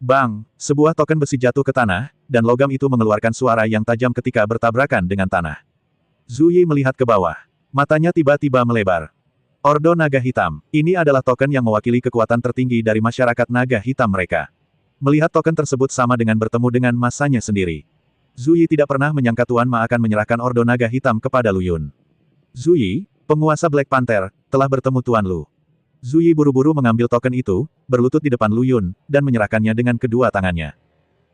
Bang! Sebuah token besi jatuh ke tanah, dan logam itu mengeluarkan suara yang tajam ketika bertabrakan dengan tanah. Zhu Yi melihat ke bawah. Matanya tiba-tiba melebar. Ordo Naga Hitam. Ini adalah token yang mewakili kekuatan tertinggi dari masyarakat naga hitam mereka. Melihat token tersebut sama dengan bertemu dengan masanya sendiri. Zhu Yi tidak pernah menyangka Tuan Ma akan menyerahkan Ordo Naga Hitam kepada Lu Yun. Zhu Yi, penguasa Black Panther, telah bertemu Tuan Lu. Zhu Yi buru-buru mengambil token itu, berlutut di depan Lu Yun, dan menyerahkannya dengan kedua tangannya.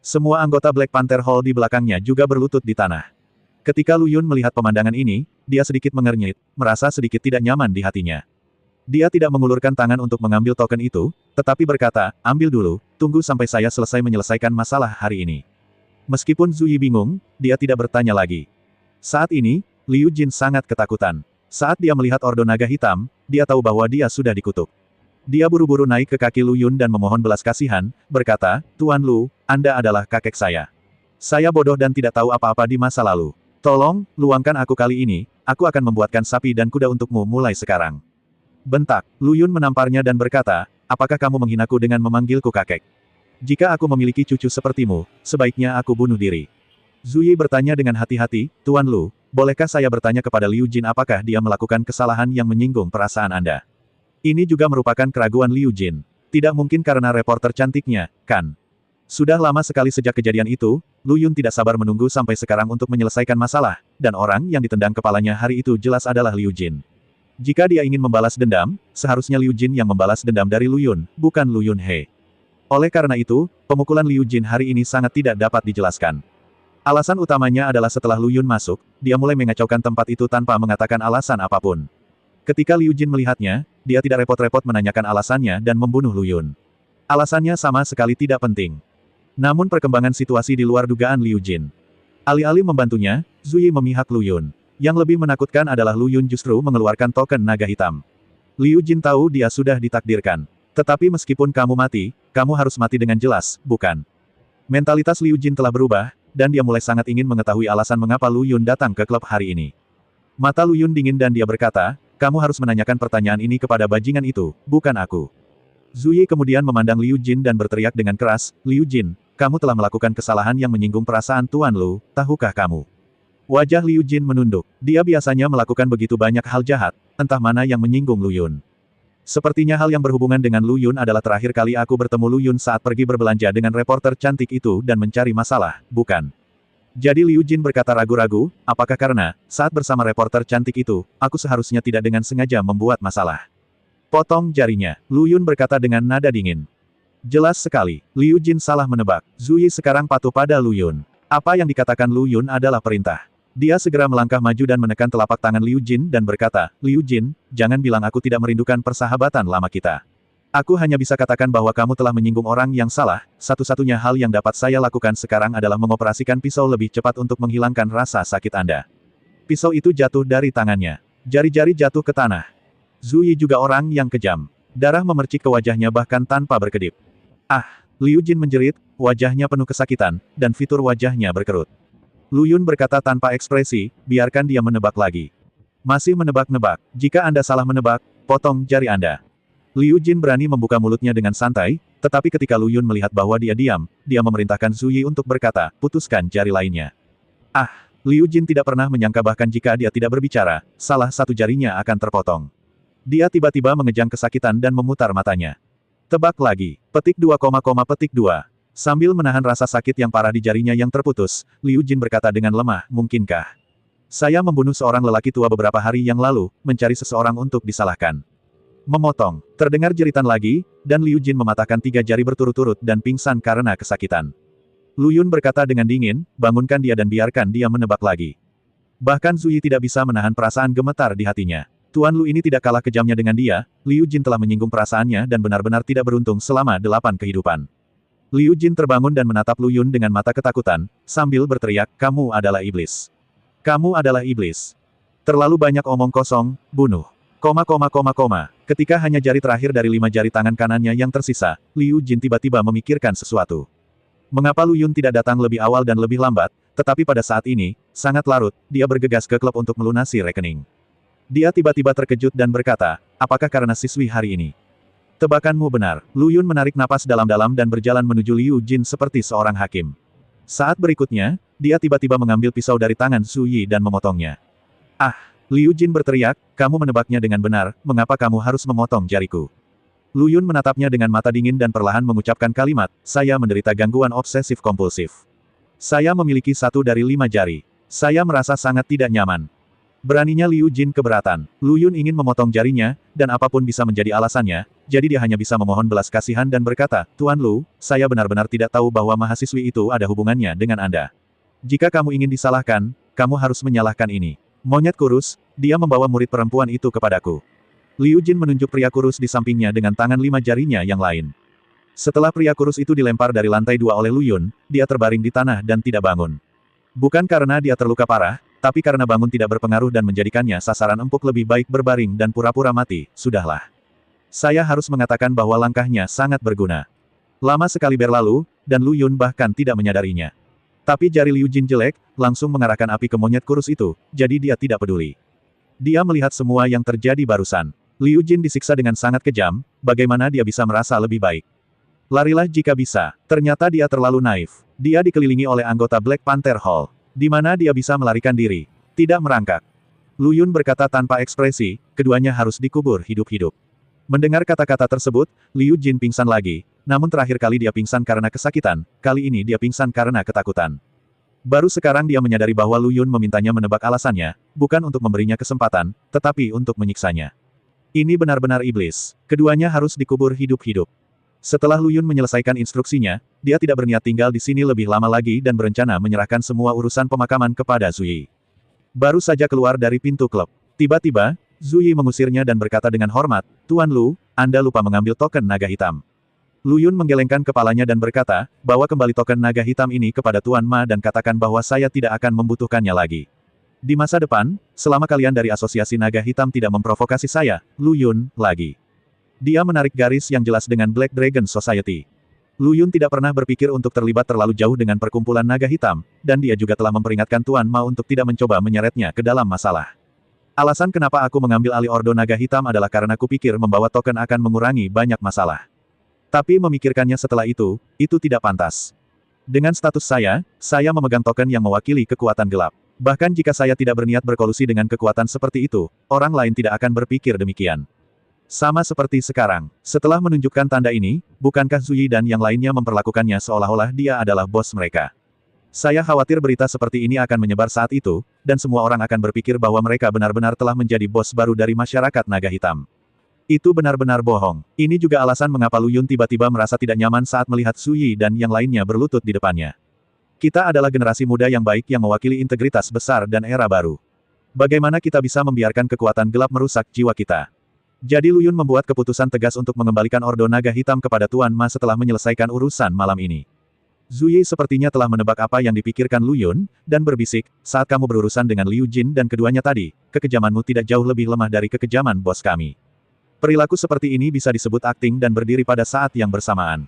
Semua anggota Black Panther Hall di belakangnya juga berlutut di tanah. Ketika Lu Yun melihat pemandangan ini, dia sedikit mengernyit, merasa sedikit tidak nyaman di hatinya. Dia tidak mengulurkan tangan untuk mengambil token itu, tetapi berkata, ambil dulu, tunggu sampai saya selesai menyelesaikan masalah hari ini. Meskipun Zhu Yi bingung, dia tidak bertanya lagi. Saat ini, Liu Jin sangat ketakutan. Saat dia melihat Ordo Naga Hitam, dia tahu bahwa dia sudah dikutuk. Dia buru-buru naik ke kaki Lu Yun dan memohon belas kasihan, berkata, Tuan Lu, Anda adalah kakek saya. Saya bodoh dan tidak tahu apa-apa di masa lalu. Tolong, luangkan aku kali ini, aku akan membuatkan sapi dan kuda untukmu mulai sekarang. Bentak, Lu Yun menamparnya dan berkata, apakah kamu menghinaku dengan memanggilku kakek? Jika aku memiliki cucu sepertimu, sebaiknya aku bunuh diri. Zhu Yi bertanya dengan hati-hati, Tuan Lu, bolehkah saya bertanya kepada Liu Jin apakah dia melakukan kesalahan yang menyinggung perasaan Anda? Ini juga merupakan keraguan Liu Jin. Tidak mungkin karena reporter cantiknya, kan? Sudah lama sekali sejak kejadian itu, Lu Yun tidak sabar menunggu sampai sekarang untuk menyelesaikan masalah, dan orang yang ditendang kepalanya hari itu jelas adalah Liu Jin. Jika dia ingin membalas dendam, seharusnya Liu Jin yang membalas dendam dari Lu Yun, bukan Lu Yun He. Oleh karena itu, pemukulan Liu Jin hari ini sangat tidak dapat dijelaskan. Alasan utamanya adalah setelah Lu Yun masuk, dia mulai mengacaukan tempat itu tanpa mengatakan alasan apapun. Ketika Liu Jin melihatnya, dia tidak repot-repot menanyakan alasannya dan membunuh Lu Yun. Alasannya sama sekali tidak penting. Namun perkembangan situasi di luar dugaan Liu Jin. Alih-alih membantunya, Zhu Yi memihak Lu Yun. Yang lebih menakutkan adalah Lu Yun justru mengeluarkan token naga hitam. Liu Jin tahu dia sudah ditakdirkan. Tetapi meskipun kamu mati, kamu harus mati dengan jelas, bukan? Mentalitas Liu Jin telah berubah, dan dia mulai sangat ingin mengetahui alasan mengapa Lu Yun datang ke klub hari ini. Mata Lu Yun dingin dan dia berkata, kamu harus menanyakan pertanyaan ini kepada bajingan itu, bukan aku. Zhu Yi kemudian memandang Liu Jin dan berteriak dengan keras, Liu Jin, kamu telah melakukan kesalahan yang menyinggung perasaan Tuan Lu, tahukah kamu? Wajah Liu Jin menunduk. Dia biasanya melakukan begitu banyak hal jahat, entah mana yang menyinggung Lu Yun. Sepertinya hal yang berhubungan dengan Lu Yun adalah terakhir kali aku bertemu Lu Yun saat pergi berbelanja dengan reporter cantik itu dan mencari masalah, bukan? Jadi Liu Jin berkata ragu-ragu, apakah karena, saat bersama reporter cantik itu, aku seharusnya tidak dengan sengaja membuat masalah? Potong jarinya, Lu Yun berkata dengan nada dingin. Jelas sekali, Liu Jin salah menebak. Zhu Yi sekarang patuh pada Lu Yun. Apa yang dikatakan Lu Yun adalah perintah. Dia segera melangkah maju dan menekan telapak tangan Liu Jin dan berkata, Liu Jin, jangan bilang aku tidak merindukan persahabatan lama kita. Aku hanya bisa katakan bahwa kamu telah menyinggung orang yang salah, satu-satunya hal yang dapat saya lakukan sekarang adalah mengoperasikan pisau lebih cepat untuk menghilangkan rasa sakit Anda. Pisau itu jatuh dari tangannya. Jari-jari jatuh ke tanah. Zhu Yi juga orang yang kejam. Darah memercik ke wajahnya bahkan tanpa berkedip. Ah, Liu Jin menjerit, wajahnya penuh kesakitan, dan fitur wajahnya berkerut. Lu Yun berkata tanpa ekspresi, biarkan dia menebak lagi. Masih menebak-nebak, jika Anda salah menebak, potong jari Anda. Liu Jin berani membuka mulutnya dengan santai, tetapi ketika Lu Yun melihat bahwa dia diam, dia memerintahkan Zhu Yi untuk berkata, putuskan jari lainnya. Ah, Liu Jin tidak pernah menyangka bahkan jika dia tidak berbicara, salah satu jarinya akan terpotong. Dia tiba-tiba mengejang kesakitan dan memutar matanya. Tebak lagi, petik 2, petik 2. Sambil menahan rasa sakit yang parah di jarinya yang terputus, Liu Jin berkata dengan lemah, mungkinkah? Saya membunuh seorang lelaki tua beberapa hari yang lalu, mencari seseorang untuk disalahkan. Memotong. Terdengar jeritan lagi, dan Liu Jin mematahkan 3 jari berturut-turut dan pingsan karena kesakitan. Lu Yun berkata dengan dingin, bangunkan dia dan biarkan dia menebak lagi. Bahkan Zhu Yi tidak bisa menahan perasaan gemetar di hatinya. Tuan Lu ini tidak kalah kejamnya dengan dia, Liu Jin telah menyinggung perasaannya dan benar-benar tidak beruntung selama 8 kehidupan. Liu Jin terbangun dan menatap Lu Yun dengan mata ketakutan, sambil berteriak, kamu adalah iblis. Kamu adalah iblis. Terlalu banyak omong kosong, bunuh. Ketika hanya jari terakhir dari 5 jari tangan kanannya yang tersisa, Liu Jin tiba-tiba memikirkan sesuatu. Mengapa Lu Yun tidak datang lebih awal dan lebih lambat, tetapi pada saat ini, sangat larut, dia bergegas ke klub untuk melunasi rekening. Dia tiba-tiba terkejut dan berkata, apakah karena siswi hari ini? Tebakanmu benar. Lu Yun menarik napas dalam-dalam dan berjalan menuju Liu Jin seperti seorang hakim. Saat berikutnya, dia tiba-tiba mengambil pisau dari tangan Su Yi dan memotongnya. Ah! Liu Jin berteriak, kamu menebaknya dengan benar, mengapa kamu harus memotong jariku? Lu Yun menatapnya dengan mata dingin dan perlahan mengucapkan kalimat, saya menderita gangguan obsesif-kompulsif. Saya memiliki 1 dari 5 jari. Saya merasa sangat tidak nyaman. Beraninya Liu Jin keberatan. Lu Yun ingin memotong jarinya, dan apapun bisa menjadi alasannya, jadi dia hanya bisa memohon belas kasihan dan berkata, Tuan Lu, saya benar-benar tidak tahu bahwa mahasiswi itu ada hubungannya dengan Anda. Jika kamu ingin disalahkan, kamu harus menyalahkan ini. Monyet kurus, dia membawa murid perempuan itu kepadaku. Liu Jin menunjuk pria kurus di sampingnya dengan tangan 5 jarinya yang lain. Setelah pria kurus itu dilempar dari lantai 2 oleh Lu Yun, dia terbaring di tanah dan tidak bangun. Bukan karena dia terluka parah, tapi karena bangun tidak berpengaruh dan menjadikannya sasaran empuk lebih baik berbaring dan pura-pura mati, sudahlah. Saya harus mengatakan bahwa langkahnya sangat berguna. Lama sekali berlalu, dan Lu Yun bahkan tidak menyadarinya. Tapi jari Liu Jin jelek, langsung mengarahkan api ke monyet kurus itu, jadi dia tidak peduli. Dia melihat semua yang terjadi barusan. Liu Jin disiksa dengan sangat kejam, bagaimana dia bisa merasa lebih baik? Larilah jika bisa. Ternyata dia terlalu naif. Dia dikelilingi oleh anggota Black Panther Hall. Di mana dia bisa melarikan diri? Tidak merangkak. Lu Yun berkata tanpa ekspresi, keduanya harus dikubur hidup-hidup. Mendengar kata-kata tersebut, Liu Jin pingsan lagi, namun terakhir kali dia pingsan karena kesakitan, kali ini dia pingsan karena ketakutan. Baru sekarang dia menyadari bahwa Lu Yun memintanya menebak alasannya, bukan untuk memberinya kesempatan, tetapi untuk menyiksanya. Ini benar-benar iblis. Keduanya harus dikubur hidup-hidup. Setelah Lu Yun menyelesaikan instruksinya, dia tidak berniat tinggal di sini lebih lama lagi dan berencana menyerahkan semua urusan pemakaman kepada Zhu Yi. Baru saja keluar dari pintu klub. Tiba-tiba, Zhu Yi mengusirnya dan berkata dengan hormat, Tuan Lu, Anda lupa mengambil token naga hitam. Lu Yun menggelengkan kepalanya dan berkata, bawa kembali token naga hitam ini kepada Tuan Ma dan katakan bahwa saya tidak akan membutuhkannya lagi. Di masa depan, selama kalian dari Asosiasi Naga Hitam tidak memprovokasi saya, Lu Yun, lagi. Dia menarik garis yang jelas dengan Black Dragon Society. Lu Yun tidak pernah berpikir untuk terlibat terlalu jauh dengan perkumpulan naga hitam, dan dia juga telah memperingatkan Tuan Ma untuk tidak mencoba menyeretnya ke dalam masalah. Alasan kenapa aku mengambil alih Ordo Naga Hitam adalah karena kupikir membawa token akan mengurangi banyak masalah. Tapi memikirkannya setelah itu tidak pantas. Dengan status saya memegang token yang mewakili kekuatan gelap. Bahkan jika saya tidak berniat berkolusi dengan kekuatan seperti itu, orang lain tidak akan berpikir demikian. Sama seperti sekarang, setelah menunjukkan tanda ini, bukankah Zhu Yi dan yang lainnya memperlakukannya seolah-olah dia adalah bos mereka? Saya khawatir berita seperti ini akan menyebar saat itu, dan semua orang akan berpikir bahwa mereka benar-benar telah menjadi bos baru dari masyarakat naga hitam. Itu benar-benar bohong. Ini juga alasan mengapa Lu Yun tiba-tiba merasa tidak nyaman saat melihat Zhu Yi dan yang lainnya berlutut di depannya. Kita adalah generasi muda yang baik yang mewakili integritas besar dan era baru. Bagaimana kita bisa membiarkan kekuatan gelap merusak jiwa kita? Jadi Lu Yun membuat keputusan tegas untuk mengembalikan Ordo Naga Hitam kepada Tuan Ma setelah menyelesaikan urusan malam ini. Zhu Yi sepertinya telah menebak apa yang dipikirkan Lu Yun, dan berbisik, saat kamu berurusan dengan Liu Jin dan keduanya tadi, kekejamanmu tidak jauh lebih lemah dari kekejaman bos kami. Perilaku seperti ini bisa disebut akting dan berdiri pada saat yang bersamaan.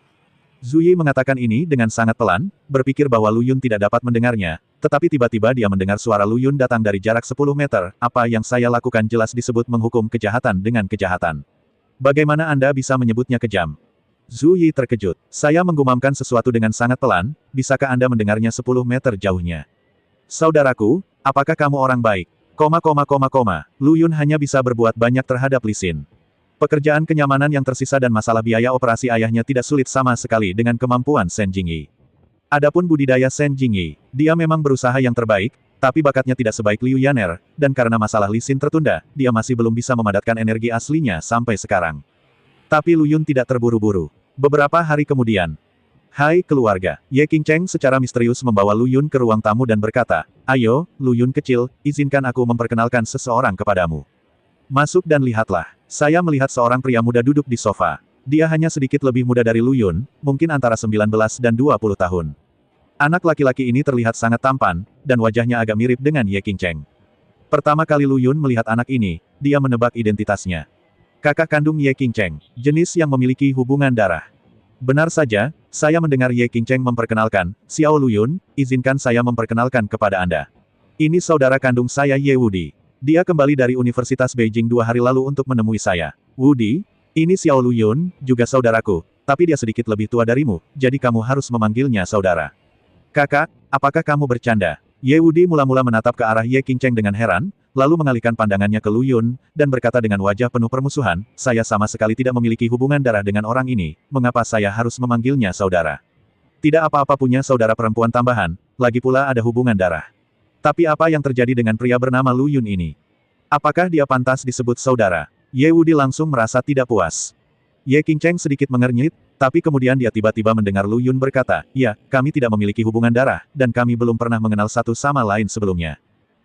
Zhu Yi mengatakan ini dengan sangat pelan, berpikir bahwa Lu Yun tidak dapat mendengarnya, tetapi tiba-tiba dia mendengar suara Lu Yun datang dari jarak 10 meter, apa yang saya lakukan jelas disebut menghukum kejahatan dengan kejahatan. Bagaimana Anda bisa menyebutnya kejam? Zhu Yi terkejut. Saya menggumamkan sesuatu dengan sangat pelan, bisakah Anda mendengarnya 10 meter jauhnya? Saudaraku, apakah kamu orang baik? Lu Yun hanya bisa berbuat banyak terhadap Li Xin. Pekerjaan kenyamanan yang tersisa dan masalah biaya operasi ayahnya tidak sulit sama sekali dengan kemampuan Shen Jingyi. Adapun budidaya Shen Jingyi, dia memang berusaha yang terbaik, tapi bakatnya tidak sebaik Liu Yaner, dan karena masalah Li Xin tertunda, dia masih belum bisa memadatkan energi aslinya sampai sekarang. Tapi Lu Yun tidak terburu-buru. Beberapa hari kemudian, Hai keluarga, Ye Qingcheng secara misterius membawa Lu Yun ke ruang tamu dan berkata, Ayo, Lu Yun kecil, izinkan aku memperkenalkan seseorang kepadamu. Masuk dan lihatlah. Saya melihat seorang pria muda duduk di sofa. Dia hanya sedikit lebih muda dari Lu Yun, mungkin antara 19 dan 20 tahun. Anak laki-laki ini terlihat sangat tampan, dan wajahnya agak mirip dengan Ye Qingcheng. Pertama kali Lu Yun melihat anak ini, dia menebak identitasnya. Kakak kandung Ye Qingcheng, jenis yang memiliki hubungan darah. Benar saja, saya mendengar Ye Qingcheng memperkenalkan, Xiao Lu Yun, izinkan saya memperkenalkan kepada Anda. Ini saudara kandung saya Ye Wudi. Dia kembali dari Universitas Beijing 2 hari lalu untuk menemui saya. Wudi? Ini Xiao Luyun, juga saudaraku, tapi dia sedikit lebih tua darimu, jadi kamu harus memanggilnya saudara. Kakak, apakah kamu bercanda? Ye Wudi mula-mula menatap ke arah Ye Qingcheng dengan heran, lalu mengalihkan pandangannya ke Luyun, dan berkata dengan wajah penuh permusuhan, saya sama sekali tidak memiliki hubungan darah dengan orang ini, mengapa saya harus memanggilnya saudara? Tidak apa-apa punya saudara perempuan tambahan, lagi pula ada hubungan darah. Tapi apa yang terjadi dengan pria bernama Luyun ini? Apakah dia pantas disebut saudara? Ye Wudi langsung merasa tidak puas. Ye Qingcheng sedikit mengernyit, tapi kemudian dia tiba-tiba mendengar Luyun berkata, ya, kami tidak memiliki hubungan darah, dan kami belum pernah mengenal satu sama lain sebelumnya.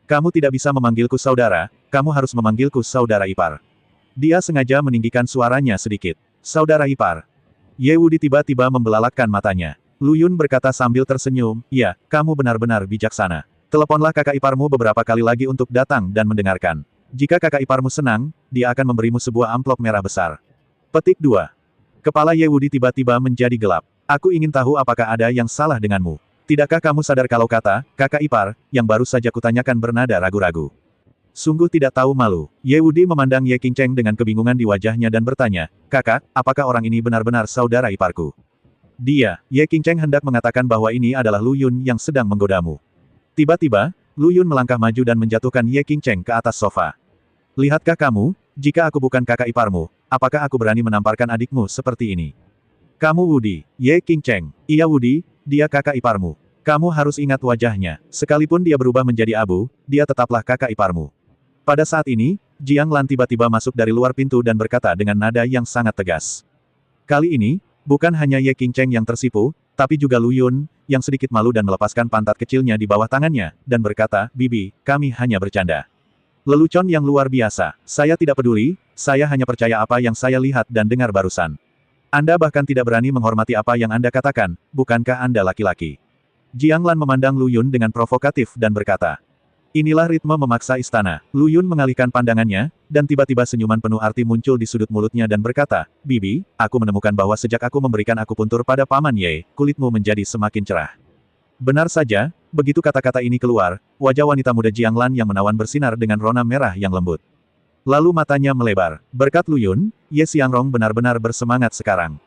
Kamu tidak bisa memanggilku saudara, kamu harus memanggilku saudara ipar. Dia sengaja meninggikan suaranya sedikit. Saudara ipar. Ye Wudi tiba-tiba membelalakkan matanya. Luyun berkata sambil tersenyum, ya, kamu benar-benar bijaksana. Teleponlah kakak iparmu beberapa kali lagi untuk datang dan mendengarkan. Jika kakak iparmu senang, dia akan memberimu sebuah amplop merah besar. Petik 2. Kepala Ye Wudi tiba-tiba menjadi gelap. Aku ingin tahu apakah ada yang salah denganmu. Tidakkah kamu sadar kalau kata, kakak ipar, yang baru saja kutanyakan bernada ragu-ragu. Sungguh tidak tahu malu. Ye Wudi memandang Ye Qingcheng dengan kebingungan di wajahnya dan bertanya, kakak, apakah orang ini benar-benar saudara iparku? Dia, Ye Qingcheng hendak mengatakan bahwa ini adalah Luyun yang sedang menggodamu. Tiba-tiba, Luyun melangkah maju dan menjatuhkan Ye Qingcheng ke atas sofa. Lihatkah kamu, jika aku bukan kakak iparmu, apakah aku berani menamparkan adikmu seperti ini? Kamu Wudi, Ye Qingcheng. Iya Wudi, dia kakak iparmu. Kamu harus ingat wajahnya, sekalipun dia berubah menjadi abu, dia tetaplah kakak iparmu. Pada saat ini, Jiang Lan tiba-tiba masuk dari luar pintu dan berkata dengan nada yang sangat tegas. Kali ini, bukan hanya Ye Qingcheng yang tersipu, tapi juga Luyun, yang sedikit malu dan melepaskan pantat kecilnya di bawah tangannya, dan berkata, Bibi, kami hanya bercanda. Lelucon yang luar biasa. Saya tidak peduli, saya hanya percaya apa yang saya lihat dan dengar barusan. Anda bahkan tidak berani menghormati apa yang Anda katakan, bukankah Anda laki-laki? Jiang Lan memandang Luyun dengan provokatif dan berkata. Inilah ritme memaksa istana. Luyun mengalihkan pandangannya, dan tiba-tiba senyuman penuh arti muncul di sudut mulutnya dan berkata, Bibi, aku menemukan bahwa sejak aku memberikan akupuntur pada Paman Ye, kulitmu menjadi semakin cerah. Benar saja, begitu kata-kata ini keluar, wajah wanita muda Jiang Lan yang menawan bersinar dengan rona merah yang lembut. Lalu matanya melebar. Berkat Luyun, Ye Xiangrong benar-benar bersemangat sekarang.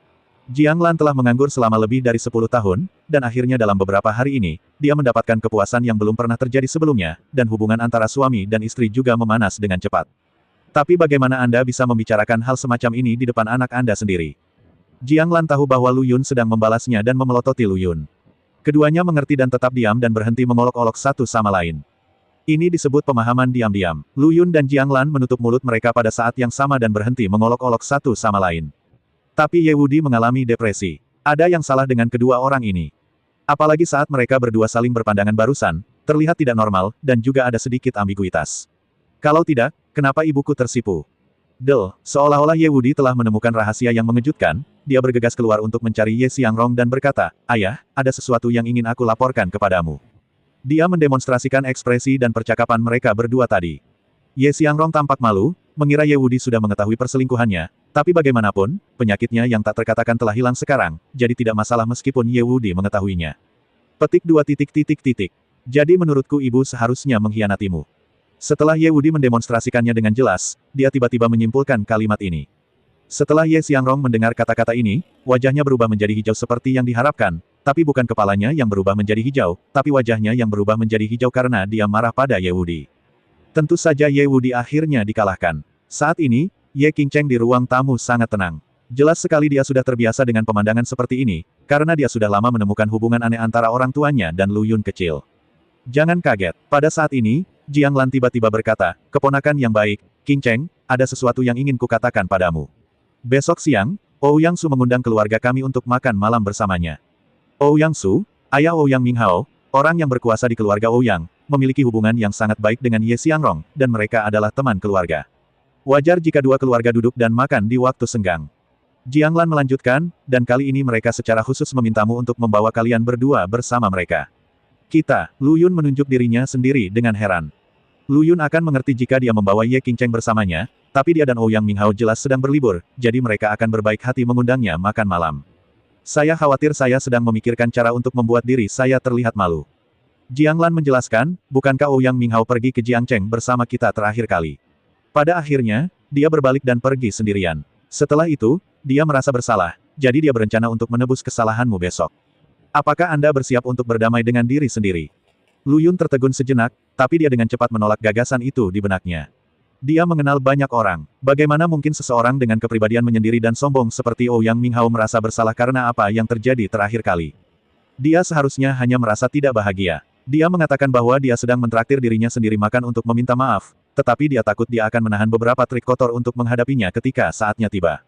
Jiang Lan telah menganggur selama lebih dari 10 tahun, dan akhirnya dalam beberapa hari ini, dia mendapatkan kepuasan yang belum pernah terjadi sebelumnya, dan hubungan antara suami dan istri juga memanas dengan cepat. Tapi bagaimana Anda bisa membicarakan hal semacam ini di depan anak Anda sendiri? Jiang Lan tahu bahwa Luyun sedang membalasnya dan memelototi Luyun. Keduanya mengerti dan tetap diam dan berhenti mengolok-olok satu sama lain. Ini disebut pemahaman diam-diam. Luyun dan Jiang Lan menutup mulut mereka pada saat yang sama dan berhenti mengolok-olok satu sama lain. Tapi Ye Wudi mengalami depresi. Ada yang salah dengan kedua orang ini. Apalagi saat mereka berdua saling berpandangan barusan, terlihat tidak normal, dan juga ada sedikit ambiguitas. Kalau tidak, kenapa ibuku tersipu? Seolah-olah Ye Wudi telah menemukan rahasia yang mengejutkan, dia bergegas keluar untuk mencari Ye Xiangrong dan berkata, Ayah, ada sesuatu yang ingin aku laporkan kepadamu. Dia mendemonstrasikan ekspresi dan percakapan mereka berdua tadi. Ye Xiangrong tampak malu, mengira Ye Wudi sudah mengetahui perselingkuhannya, tapi bagaimanapun, penyakitnya yang tak terkatakan telah hilang sekarang, jadi tidak masalah meskipun Ye Wudi mengetahuinya. Petik 2. Jadi menurutku ibu seharusnya mengkhianatimu. Setelah Ye Wudi mendemonstrasikannya dengan jelas, dia tiba-tiba menyimpulkan kalimat ini. Setelah Ye Xiangrong mendengar kata-kata ini, wajahnya berubah menjadi hijau seperti yang diharapkan, tapi bukan kepalanya yang berubah menjadi hijau, tapi wajahnya yang berubah menjadi hijau karena dia marah pada Ye Wudi. Tentu saja Ye Wudi akhirnya dikalahkan. Saat ini, Ye Qingcheng di ruang tamu sangat tenang. Jelas sekali dia sudah terbiasa dengan pemandangan seperti ini, karena dia sudah lama menemukan hubungan aneh antara orang tuanya dan Luyun kecil. Jangan kaget, pada saat ini, Jiang Lan tiba-tiba berkata, keponakan yang baik, Qingcheng, ada sesuatu yang ingin kukatakan padamu. Besok siang, Ouyang Su mengundang keluarga kami untuk makan malam bersamanya. Ouyang Su, ayah Ouyang Minghao, orang yang berkuasa di keluarga Ouyang, memiliki hubungan yang sangat baik dengan Ye Xiangrong, dan mereka adalah teman keluarga. Wajar jika dua keluarga duduk dan makan di waktu senggang. Jiang Lan melanjutkan, dan kali ini mereka secara khusus memintamu untuk membawa kalian berdua bersama mereka. Kita, Luyun menunjuk dirinya sendiri dengan heran. Luyun akan mengerti jika dia membawa Ye Qingcheng bersamanya, tapi dia dan Ouyang Minghao jelas sedang berlibur, jadi mereka akan berbaik hati mengundangnya makan malam. Saya khawatir saya sedang memikirkan cara untuk membuat diri saya terlihat malu. Jiang Lan menjelaskan, bukankah Ouyang Minghao pergi ke Jiangcheng bersama kita terakhir kali? Pada akhirnya, dia berbalik dan pergi sendirian. Setelah itu, dia merasa bersalah, jadi dia berencana untuk menebus kesalahanmu besok. Apakah Anda bersiap untuk berdamai dengan diri sendiri? Lu Yun tertegun sejenak, tapi dia dengan cepat menolak gagasan itu di benaknya. Dia mengenal banyak orang. Bagaimana mungkin seseorang dengan kepribadian menyendiri dan sombong seperti Ouyang Minghao merasa bersalah karena apa yang terjadi terakhir kali? Dia seharusnya hanya merasa tidak bahagia. Dia mengatakan bahwa dia sedang mentraktir dirinya sendiri makan untuk meminta maaf, tetapi dia takut dia akan menahan beberapa trik kotor untuk menghadapinya ketika saatnya tiba.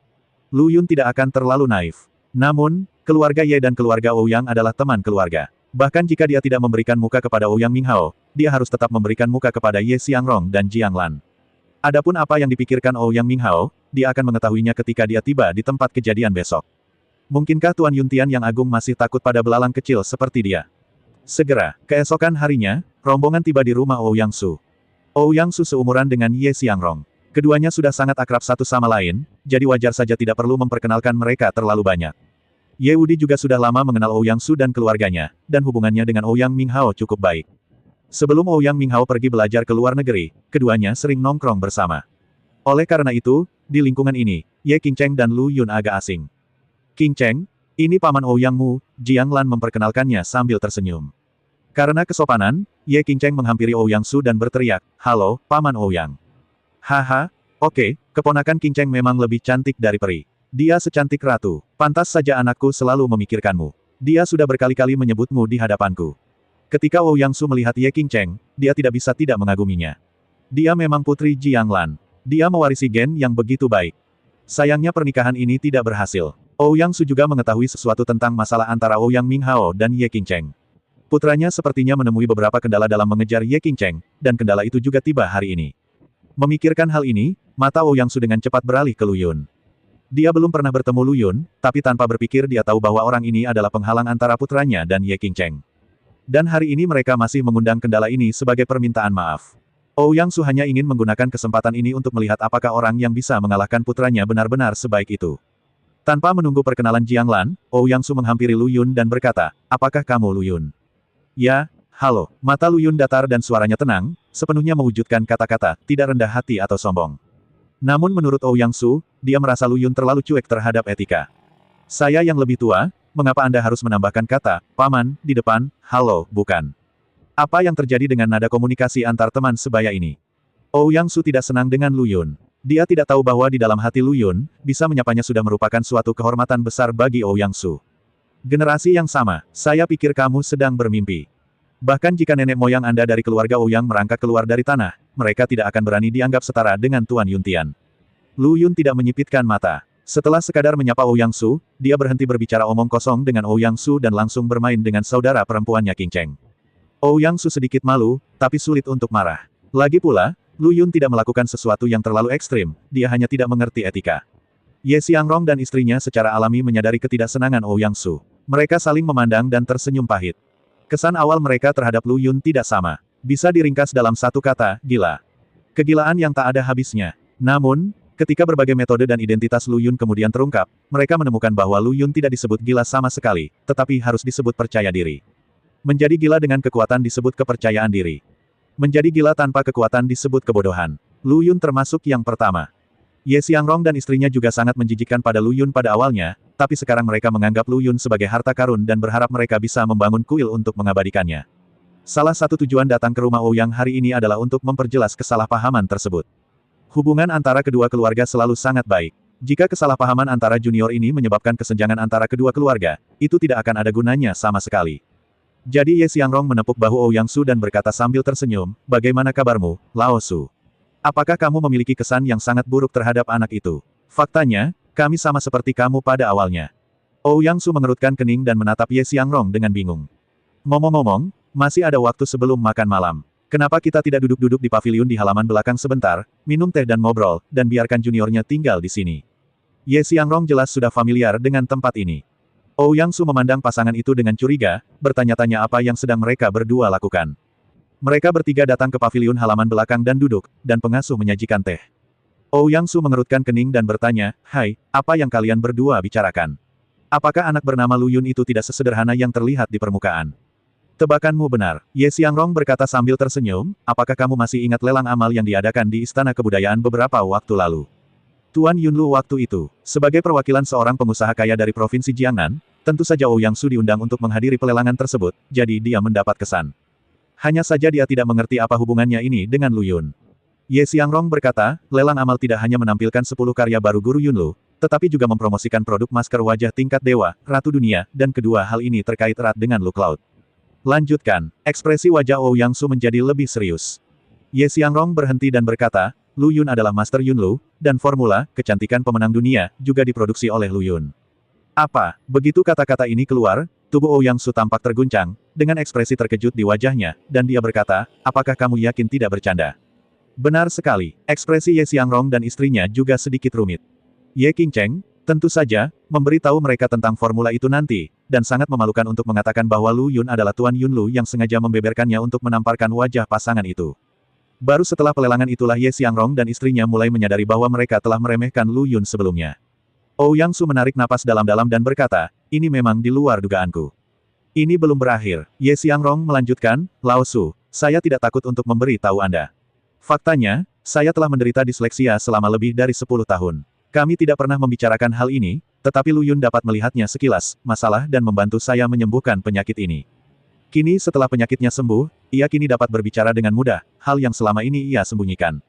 Lu Yun tidak akan terlalu naif. Namun, keluarga Ye dan keluarga Ouyang adalah teman keluarga. Bahkan jika dia tidak memberikan muka kepada Ouyang Minghao, dia harus tetap memberikan muka kepada Ye Xiangrong dan Jiang Lan. Adapun apa yang dipikirkan Ouyang Minghao, dia akan mengetahuinya ketika dia tiba di tempat kejadian besok. Mungkinkah Tuan Yuntian yang agung masih takut pada belalang kecil seperti dia? Segera, keesokan harinya, rombongan tiba di rumah Ouyang Su. Ouyang Su seumuran dengan Ye Xiangrong. Keduanya sudah sangat akrab satu sama lain, jadi wajar saja tidak perlu memperkenalkan mereka terlalu banyak. Ye Wudi juga sudah lama mengenal Ouyang Su dan keluarganya, dan hubungannya dengan Ouyang Minghao cukup baik. Sebelum Ouyang Minghao pergi belajar ke luar negeri, keduanya sering nongkrong bersama. Oleh karena itu, di lingkungan ini, Ye Qingcheng dan Lu Yun agak asing. Qingcheng, ini paman Ouyangmu, Jiang Lan memperkenalkannya sambil tersenyum. Karena kesopanan, Ye Qingcheng menghampiri Ouyang Su dan berteriak, "Halo, paman Ouyang." "Haha, oke, keponakan Qingcheng memang lebih cantik dari peri. Dia secantik ratu. Pantas saja anakku selalu memikirkanmu. Dia sudah berkali-kali menyebutmu di hadapanku." Ketika Ouyang Su melihat Ye Qingcheng, dia tidak bisa tidak mengaguminya. Dia memang putri Jiang Lan. Dia mewarisi gen yang begitu baik. Sayangnya pernikahan ini tidak berhasil. Ouyang Su juga mengetahui sesuatu tentang masalah antara Ouyang Minghao dan Ye Qingcheng. Putranya sepertinya menemui beberapa kendala dalam mengejar Ye Qingcheng, dan kendala itu juga tiba hari ini. Memikirkan hal ini, mata Ouyang Su dengan cepat beralih ke Lu Yun. Dia belum pernah bertemu Lu Yun, tapi tanpa berpikir dia tahu bahwa orang ini adalah penghalang antara putranya dan Ye Qingcheng. Dan hari ini mereka masih mengundang kendala ini sebagai permintaan maaf. Ouyang Su hanya ingin menggunakan kesempatan ini untuk melihat apakah orang yang bisa mengalahkan putranya benar-benar sebaik itu. Tanpa menunggu perkenalan Jiang Lan, Ouyang Su menghampiri Lu Yun dan berkata, "Apakah kamu Lu Yun?" "Ya, halo." Mata Lu Yun datar dan suaranya tenang, sepenuhnya mewujudkan kata-kata, tidak rendah hati atau sombong. Namun menurut Ouyang Su, dia merasa Lu Yun terlalu cuek terhadap etika. "Saya yang lebih tua, mengapa Anda harus menambahkan kata, paman, di depan, halo, bukan? Apa yang terjadi dengan nada komunikasi antar teman sebaya ini?" Ouyang Su tidak senang dengan Lu Yun. Dia tidak tahu bahwa di dalam hati Lu Yun, bisa menyapanya sudah merupakan suatu kehormatan besar bagi Ouyang Su. "Generasi yang sama, saya pikir kamu sedang bermimpi. Bahkan jika nenek moyang Anda dari keluarga Ouyang merangkak keluar dari tanah, mereka tidak akan berani dianggap setara dengan Tuan Yuntian." Lu Yun tidak menyipitkan mata. Setelah sekadar menyapa Ouyang Su, dia berhenti berbicara omong kosong dengan Ouyang Su dan langsung bermain dengan saudara perempuannya Qingcheng. Ouyang Su sedikit malu, tapi sulit untuk marah. Lagi pula, Lu Yun tidak melakukan sesuatu yang terlalu ekstrim, dia hanya tidak mengerti etika. Ye Xiangrong dan istrinya secara alami menyadari ketidaksenangan Ouyang Su. Mereka saling memandang dan tersenyum pahit. Kesan awal mereka terhadap Lu Yun tidak sama. Bisa diringkas dalam satu kata, gila. Kegilaan yang tak ada habisnya. Namun, ketika berbagai metode dan identitas Lu Yun kemudian terungkap, mereka menemukan bahwa Lu Yun tidak disebut gila sama sekali, tetapi harus disebut percaya diri. Menjadi gila dengan kekuatan disebut kepercayaan diri. Menjadi gila tanpa kekuatan disebut kebodohan. Lu Yun termasuk yang pertama. Ye Xiangrong dan istrinya juga sangat menjijikkan pada Lu Yun pada awalnya, tapi sekarang mereka menganggap Lu Yun sebagai harta karun dan berharap mereka bisa membangun kuil untuk mengabadikannya. Salah satu tujuan datang ke rumah Ouyang hari ini adalah untuk memperjelas kesalahpahaman tersebut. Hubungan antara kedua keluarga selalu sangat baik. Jika kesalahpahaman antara junior ini menyebabkan kesenjangan antara kedua keluarga, itu tidak akan ada gunanya sama sekali. Jadi Ye Xiangrong menepuk bahu Ouyang Su dan berkata sambil tersenyum, "Bagaimana kabarmu, Lao Su? Apakah kamu memiliki kesan yang sangat buruk terhadap anak itu? Faktanya, kami sama seperti kamu pada awalnya." Ouyang Su mengerutkan kening dan menatap Ye Xiangrong dengan bingung. "Ngomong-ngomong, masih ada waktu sebelum makan malam. Kenapa kita tidak duduk-duduk di paviliun di halaman belakang sebentar, minum teh dan ngobrol, dan biarkan juniornya tinggal di sini?" Ye Xiangrong jelas sudah familiar dengan tempat ini. Ouyang Su memandang pasangan itu dengan curiga, bertanya-tanya apa yang sedang mereka berdua lakukan. Mereka bertiga datang ke paviliun halaman belakang dan duduk, dan pengasuh menyajikan teh. Ouyang Su mengerutkan kening dan bertanya, "Hai, apa yang kalian berdua bicarakan? Apakah anak bernama Lu Yun itu tidak sesederhana yang terlihat di permukaan?" "Tebakanmu benar," Ye Xiangrong berkata sambil tersenyum, "apakah kamu masih ingat lelang amal yang diadakan di Istana Kebudayaan beberapa waktu lalu?" Tuan Yunlu waktu itu, sebagai perwakilan seorang pengusaha kaya dari Provinsi Jiangnan, tentu saja Ouyang Su diundang untuk menghadiri pelelangan tersebut, jadi dia mendapat kesan. Hanya saja dia tidak mengerti apa hubungannya ini dengan Lu Yun. Ye Xiangrong berkata, lelang amal tidak hanya menampilkan 10 karya baru Guru Yunlu, tetapi juga mempromosikan produk masker wajah tingkat dewa, Ratu Dunia, dan kedua hal ini terkait erat dengan Lu Cloud. Lanjutkan, ekspresi wajah Ouyang Su menjadi lebih serius. Ye Xiangrong berhenti dan berkata, Lu Yun adalah Master Yunlu, dan formula, kecantikan pemenang dunia, juga diproduksi oleh Lu Yun. Apa? Begitu kata-kata ini keluar, tubuh Ouyang Su tampak terguncang, dengan ekspresi terkejut di wajahnya, dan dia berkata, apakah kamu yakin tidak bercanda? Benar sekali, ekspresi Ye Xiangrong dan istrinya juga sedikit rumit. Ye Qingcheng, tentu saja, memberitahu mereka tentang formula itu nanti, dan sangat memalukan untuk mengatakan bahwa Lu Yun adalah Tuan Yunlu yang sengaja membeberkannya untuk menamparkan wajah pasangan itu. Baru setelah pelelangan itulah Ye Xiangrong dan istrinya mulai menyadari bahwa mereka telah meremehkan Lu Yun sebelumnya. Ouyang Su menarik napas dalam-dalam dan berkata, ini memang di luar dugaanku. Ini belum berakhir. Ye Xiangrong melanjutkan, Lao Su, saya tidak takut untuk memberi tahu Anda. Faktanya, saya telah menderita disleksia selama lebih dari 10 tahun. Kami tidak pernah membicarakan hal ini, tetapi Lu Yun dapat melihatnya sekilas, masalah dan membantu saya menyembuhkan penyakit ini. Kini setelah penyakitnya sembuh, ia kini dapat berbicara dengan mudah, hal yang selama ini ia sembunyikan.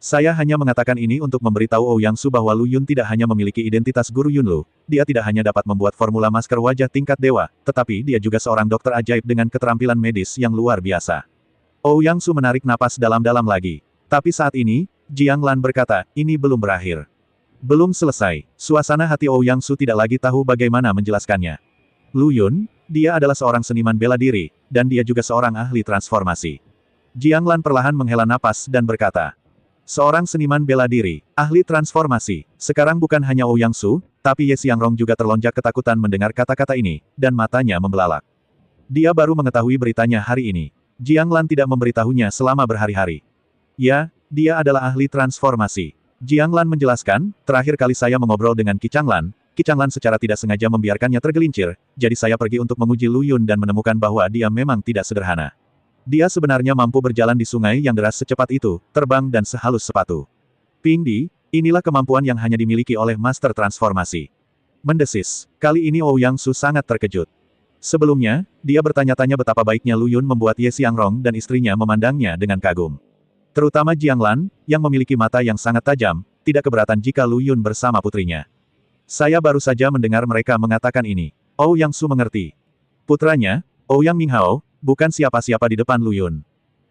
Saya hanya mengatakan ini untuk memberitahu Ouyang Su bahwa Lu Yun tidak hanya memiliki identitas Guru Yunlu, dia tidak hanya dapat membuat formula masker wajah tingkat dewa, tetapi dia juga seorang dokter ajaib dengan keterampilan medis yang luar biasa. Ouyang Su menarik napas dalam-dalam lagi. Tapi saat ini, Jiang Lan berkata, ini belum berakhir. Belum selesai, suasana hati Ouyang Su tidak lagi tahu bagaimana menjelaskannya. Lu Yun, dia adalah seorang seniman bela diri, dan dia juga seorang ahli transformasi. Jiang Lan perlahan menghela napas dan berkata, seorang seniman bela diri, ahli transformasi, sekarang bukan hanya Ouyang Su, tapi Ye Xiangrong juga terlonjak ketakutan mendengar kata-kata ini, dan matanya membelalak. Dia baru mengetahui beritanya hari ini. Jiang Lan tidak memberitahunya selama berhari-hari. Ya, dia adalah ahli transformasi. Jiang Lan menjelaskan, terakhir kali saya mengobrol dengan Qi Changlan secara tidak sengaja membiarkannya tergelincir, jadi saya pergi untuk menguji Lu Yun dan menemukan bahwa dia memang tidak sederhana. Dia sebenarnya mampu berjalan di sungai yang deras secepat itu, terbang dan sehalus sepatu. Ping Di, inilah kemampuan yang hanya dimiliki oleh Master Transformasi. Mendesis, kali ini Ouyang Su sangat terkejut. Sebelumnya, dia bertanya-tanya betapa baiknya Lu Yun membuat Ye Xiangrong dan istrinya memandangnya dengan kagum. Terutama Jiang Lan, yang memiliki mata yang sangat tajam, tidak keberatan jika Lu Yun bersama putrinya. Saya baru saja mendengar mereka mengatakan ini. Ouyang Su mengerti. Putranya, Ouyang Minghao, bukan siapa-siapa di depan Lu Yun.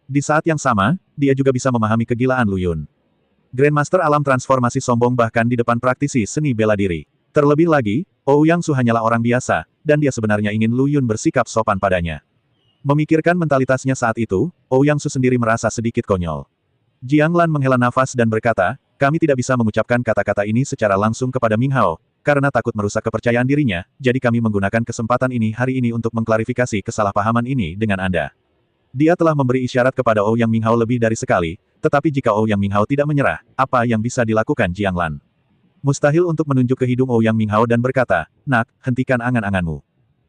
Di saat yang sama, dia juga bisa memahami kegilaan Lu Yun. Grandmaster alam transformasi sombong bahkan di depan praktisi seni bela diri. Terlebih lagi, Ouyang Su hanyalah orang biasa, dan dia sebenarnya ingin Lu Yun bersikap sopan padanya. Memikirkan mentalitasnya saat itu, Ouyang Su sendiri merasa sedikit konyol. Jiang Lan menghela nafas dan berkata, kami tidak bisa mengucapkan kata-kata ini secara langsung kepada Minghao, karena takut merusak kepercayaan dirinya, jadi kami menggunakan kesempatan ini hari ini untuk mengklarifikasi kesalahpahaman ini dengan Anda. Dia telah memberi isyarat kepada Ouyang Minghao lebih dari sekali, tetapi jika Ouyang Minghao tidak menyerah, apa yang bisa dilakukan Jiang Lan? Mustahil untuk menunjuk ke hidung Ouyang Minghao dan berkata, nak, hentikan angan-anganmu.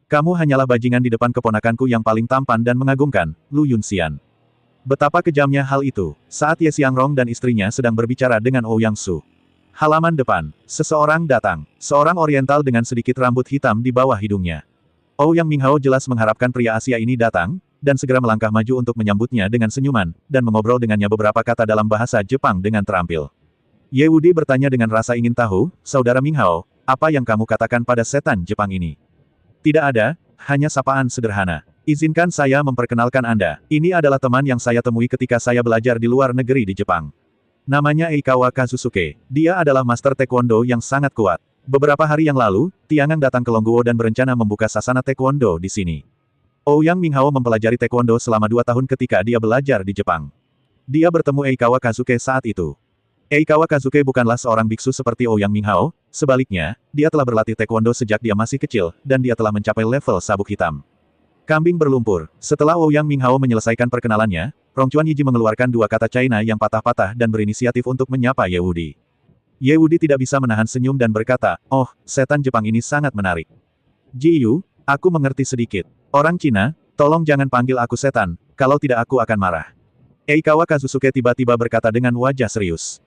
Kamu hanyalah bajingan di depan keponakanku yang paling tampan dan mengagumkan, Lu Yunxian. Betapa kejamnya hal itu, saat Ye Xiangrong dan istrinya sedang berbicara dengan Ouyang Su. Halaman depan, seseorang datang, seorang oriental dengan sedikit rambut hitam di bawah hidungnya. Ouyang Minghao jelas mengharapkan pria Asia ini datang, dan segera melangkah maju untuk menyambutnya dengan senyuman, dan mengobrol dengannya beberapa kata dalam bahasa Jepang dengan terampil. Ye Wudi bertanya dengan rasa ingin tahu, Saudara Minghao, apa yang kamu katakan pada setan Jepang ini? Tidak ada, hanya sapaan sederhana. Izinkan saya memperkenalkan Anda. Ini adalah teman yang saya temui ketika saya belajar di luar negeri di Jepang. Namanya Eikawa Kazusuke. Dia adalah master taekwondo yang sangat kuat. Beberapa hari yang lalu, Tiangang datang ke Longguo dan berencana membuka sasana taekwondo di sini. Ouyang Minghao mempelajari taekwondo selama 2 tahun ketika dia belajar di Jepang. Dia bertemu Eikawa Kazuke saat itu. Eikawa Kazuke bukanlah seorang biksu seperti Ouyang Minghao, sebaliknya, dia telah berlatih taekwondo sejak dia masih kecil, dan dia telah mencapai level sabuk hitam. Kambing berlumpur. Setelah Ouyang Minghao menyelesaikan perkenalannya, Rongchuan Yiji mengeluarkan 2 kata China yang patah-patah dan berinisiatif untuk menyapa Ye Wudi. Ye Wudi tidak bisa menahan senyum dan berkata, oh, setan Jepang ini sangat menarik. Ji Yu, aku mengerti sedikit. Orang Cina, tolong jangan panggil aku setan, kalau tidak aku akan marah. Eikawa Kazusuke tiba-tiba berkata dengan wajah serius.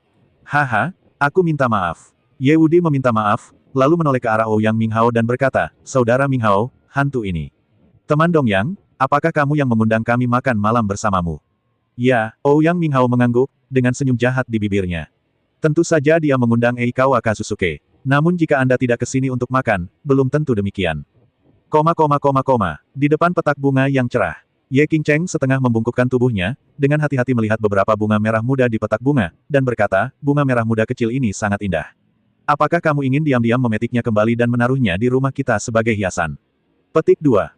Haha, Aku minta maaf. Ye Wudi meminta maaf, lalu menoleh ke arah Ouyang Minghao dan berkata, Saudara Minghao, hantu ini. Teman Dongyang, apakah kamu yang mengundang kami makan malam bersamamu? Ya, Ouyang Minghao mengangguk, dengan senyum jahat di bibirnya. Tentu saja dia mengundang Eikawa Kazusuke. Namun jika Anda tidak ke sini untuk makan, belum tentu demikian. Di depan petak bunga yang cerah. Ye Qingcheng setengah membungkukkan tubuhnya, dengan hati-hati melihat beberapa bunga merah muda di petak bunga, dan berkata, bunga merah muda kecil ini sangat indah. Apakah kamu ingin diam-diam memetiknya kembali dan menaruhnya di rumah kita sebagai hiasan? Petik 2.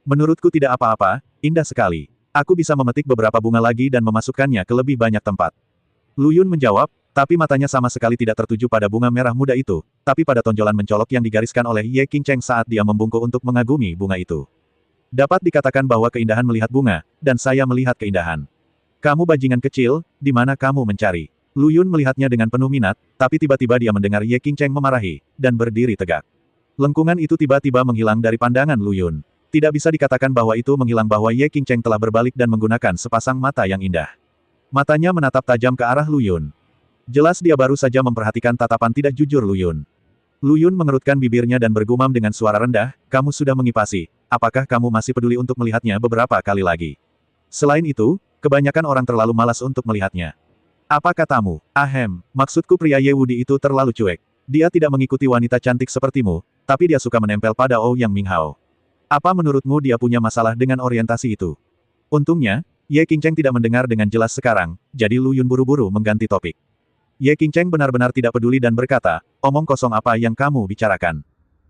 Menurutku tidak apa-apa, indah sekali. Aku bisa memetik beberapa bunga lagi dan memasukkannya ke lebih banyak tempat. Lu Yun menjawab, tapi matanya sama sekali tidak tertuju pada bunga merah muda itu, tapi pada tonjolan mencolok yang digariskan oleh Ye Qingcheng saat dia membungkuk untuk mengagumi bunga itu. Dapat dikatakan bahwa keindahan melihat bunga, dan saya melihat keindahan. Kamu bajingan kecil, di mana kamu mencari? Lu Yun melihatnya dengan penuh minat, tapi tiba-tiba dia mendengar Ye Qingcheng memarahi, dan berdiri tegak. Lengkungan itu tiba-tiba menghilang dari pandangan Lu Yun. Tidak bisa dikatakan bahwa itu menghilang bahwa Ye Qingcheng telah berbalik dan menggunakan sepasang mata yang indah. Matanya menatap tajam ke arah Lu Yun. Jelas dia baru saja memperhatikan tatapan tidak jujur Lu Yun. Lu Yun mengerutkan bibirnya dan bergumam dengan suara rendah, kamu sudah mengipasi, apakah kamu masih peduli untuk melihatnya beberapa kali lagi? Selain itu, kebanyakan orang terlalu malas untuk melihatnya. Apa katamu? Ahem, maksudku pria Ye Wudi itu terlalu cuek. Dia tidak mengikuti wanita cantik sepertimu, tapi dia suka menempel pada Ouyang Minghao. Apa menurutmu dia punya masalah dengan orientasi itu? Untungnya, Ye Qingcheng tidak mendengar dengan jelas sekarang, jadi Lu Yun buru-buru mengganti topik. Ye Qingcheng benar-benar tidak peduli dan berkata, omong kosong apa yang kamu bicarakan?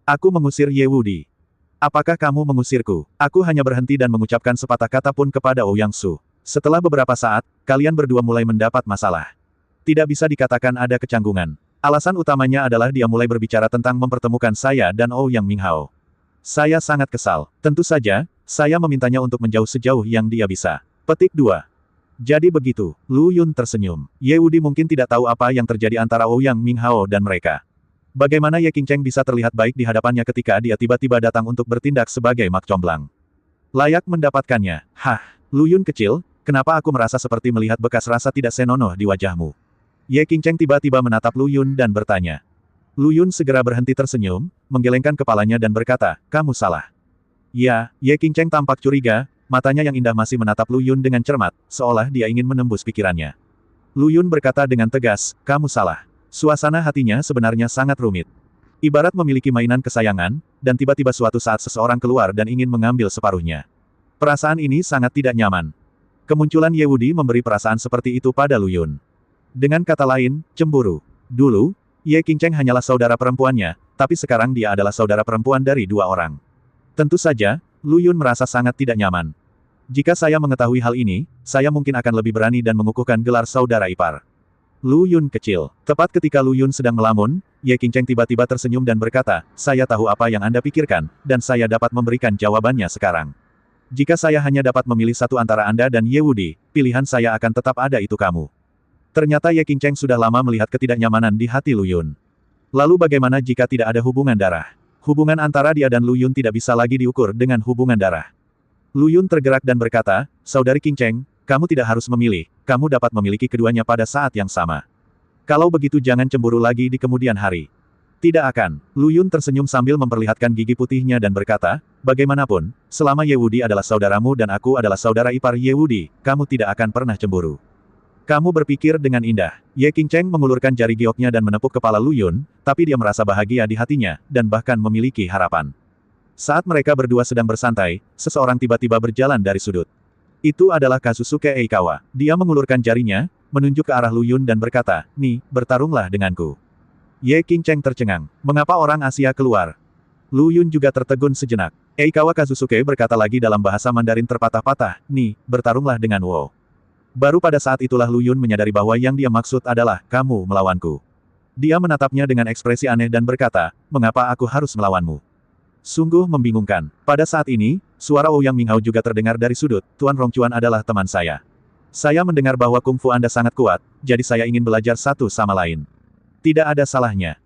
Aku mengusir Ye Wudi. Apakah kamu mengusirku? Aku hanya berhenti dan mengucapkan sepatah kata pun kepada Ouyang Su. Setelah beberapa saat, kalian berdua mulai mendapat masalah. Tidak bisa dikatakan ada kecanggungan. Alasan utamanya adalah dia mulai berbicara tentang mempertemukan saya dan Ouyang Minghao. Saya sangat kesal. Tentu saja, saya memintanya untuk menjauh sejauh yang dia bisa. Petik 2. Jadi begitu, Lu Yun tersenyum. Ye Wudi mungkin tidak tahu apa yang terjadi antara Ouyang Minghao dan mereka. Bagaimana Ye Qingcheng bisa terlihat baik di hadapannya ketika dia tiba-tiba datang untuk bertindak sebagai mak comblang. Layak mendapatkannya. Hah, Lu Yun kecil, kenapa aku merasa seperti melihat bekas rasa tidak senonoh di wajahmu? Ye Qingcheng tiba-tiba menatap Lu Yun dan bertanya. Lu Yun segera berhenti tersenyum, menggelengkan kepalanya dan berkata, kamu salah. Ya, Ye Qingcheng tampak curiga, matanya yang indah masih menatap Lu Yun dengan cermat, seolah dia ingin menembus pikirannya. Lu Yun berkata dengan tegas, kamu salah. Suasana hatinya sebenarnya sangat rumit. Ibarat memiliki mainan kesayangan, dan tiba-tiba suatu saat seseorang keluar dan ingin mengambil separuhnya. Perasaan ini sangat tidak nyaman. Kemunculan Ye Wudi memberi perasaan seperti itu pada Lu Yun. Dengan kata lain, cemburu. Dulu, Ye Qingcheng hanyalah saudara perempuannya, tapi sekarang dia adalah saudara perempuan dari dua orang. Tentu saja, Lu Yun merasa sangat tidak nyaman. Jika saya mengetahui hal ini, saya mungkin akan lebih berani dan mengukuhkan gelar saudara ipar. Lu Yun kecil. Tepat ketika Lu Yun sedang melamun, Ye Qingcheng tiba-tiba tersenyum dan berkata, saya tahu apa yang Anda pikirkan, dan saya dapat memberikan jawabannya sekarang. Jika saya hanya dapat memilih satu antara Anda dan Ye Wudi, pilihan saya akan tetap ada itu kamu. Ternyata Ye Qingcheng sudah lama melihat ketidaknyamanan di hati Lu Yun. Lalu bagaimana jika tidak ada hubungan darah? Hubungan antara dia dan Lu Yun tidak bisa lagi diukur dengan hubungan darah. Lu Yun tergerak dan berkata, Saudari Qingcheng, kamu tidak harus memilih, kamu dapat memiliki keduanya pada saat yang sama. Kalau begitu jangan cemburu lagi di kemudian hari. Tidak akan. Lu Yun tersenyum sambil memperlihatkan gigi putihnya dan berkata, bagaimanapun, selama Ye Wudi adalah saudaramu dan aku adalah saudara ipar Ye Wudi, kamu tidak akan pernah cemburu. Kamu berpikir dengan indah. Ye Qingcheng mengulurkan jari gioknya dan menepuk kepala Lu Yun, tapi dia merasa bahagia di hatinya, dan bahkan memiliki harapan. Saat mereka berdua sedang bersantai, seseorang tiba-tiba berjalan dari sudut. Itu adalah Kazusuke Eikawa. Dia mengulurkan jarinya, menunjuk ke arah Lu Yun dan berkata, Nih, bertarunglah denganku. Ye Qingcheng tercengang. Mengapa orang Asia keluar? Lu Yun juga tertegun sejenak. Eikawa Kazusuke berkata lagi dalam bahasa Mandarin terpatah-patah, Nih, bertarunglah dengan Wo. Baru pada saat itulah Lu Yun menyadari bahwa yang dia maksud adalah, kamu melawanku. Dia menatapnya dengan ekspresi aneh dan berkata, mengapa aku harus melawanmu? Sungguh membingungkan. Pada saat ini, suara Ouyang Minghao juga terdengar dari sudut, Tuan Rongchuan adalah teman saya. Saya mendengar bahwa kungfu Anda sangat kuat, jadi saya ingin belajar satu sama lain. Tidak ada salahnya.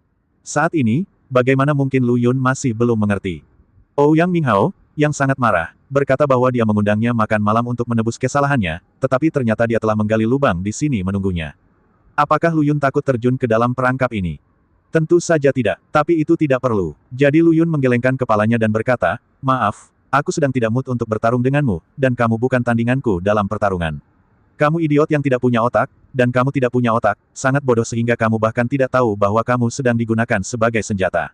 Saat ini, bagaimana mungkin Lu Yun masih belum mengerti? Ouyang Minghao, yang sangat marah, berkata bahwa dia mengundangnya makan malam untuk menebus kesalahannya, tetapi ternyata dia telah menggali lubang di sini menunggunya. Apakah Lu Yun takut terjun ke dalam perangkap ini? Tentu saja tidak, tapi itu tidak perlu. Jadi Lu Yun menggelengkan kepalanya dan berkata, maaf, aku sedang tidak mood untuk bertarung denganmu, dan kamu bukan tandinganku dalam pertarungan. Kamu idiot yang tidak punya otak, dan kamu tidak punya otak, sangat bodoh sehingga kamu bahkan tidak tahu bahwa kamu sedang digunakan sebagai senjata.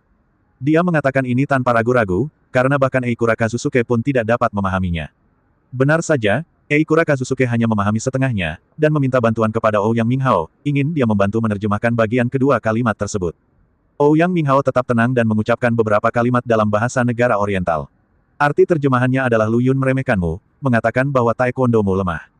Dia mengatakan ini tanpa ragu-ragu, karena bahkan Eikura Kazusuke pun tidak dapat memahaminya. Benar saja, Eikura Kazusuke hanya memahami setengahnya, dan meminta bantuan kepada Ouyang Minghao, ingin dia membantu menerjemahkan bagian kedua kalimat tersebut. Ouyang Minghao tetap tenang dan mengucapkan beberapa kalimat dalam bahasa negara Oriental. Arti terjemahannya adalah Lu Yun meremehkanmu, mengatakan bahwa taekwondomu lemah.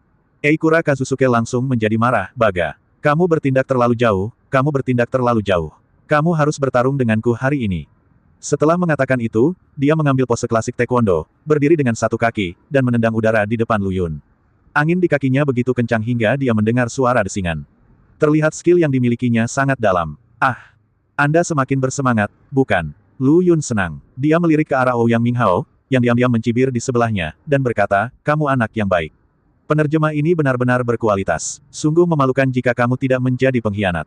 Eikura Kazusuke langsung menjadi marah, baga. Kamu bertindak terlalu jauh, kamu bertindak terlalu jauh. Kamu harus bertarung denganku hari ini. Setelah mengatakan itu, dia mengambil pose klasik taekwondo, berdiri dengan satu kaki, dan menendang udara di depan Lu Yun. Angin di kakinya begitu kencang hingga dia mendengar suara desingan. Terlihat skill yang dimilikinya sangat dalam. Ah! Anda semakin bersemangat, bukan? Lu Yun senang. Dia melirik ke arah Ouyang Minghao, yang diam-diam mencibir di sebelahnya, dan berkata, kamu anak yang baik. Penerjemah ini benar-benar berkualitas. Sungguh memalukan jika kamu tidak menjadi pengkhianat.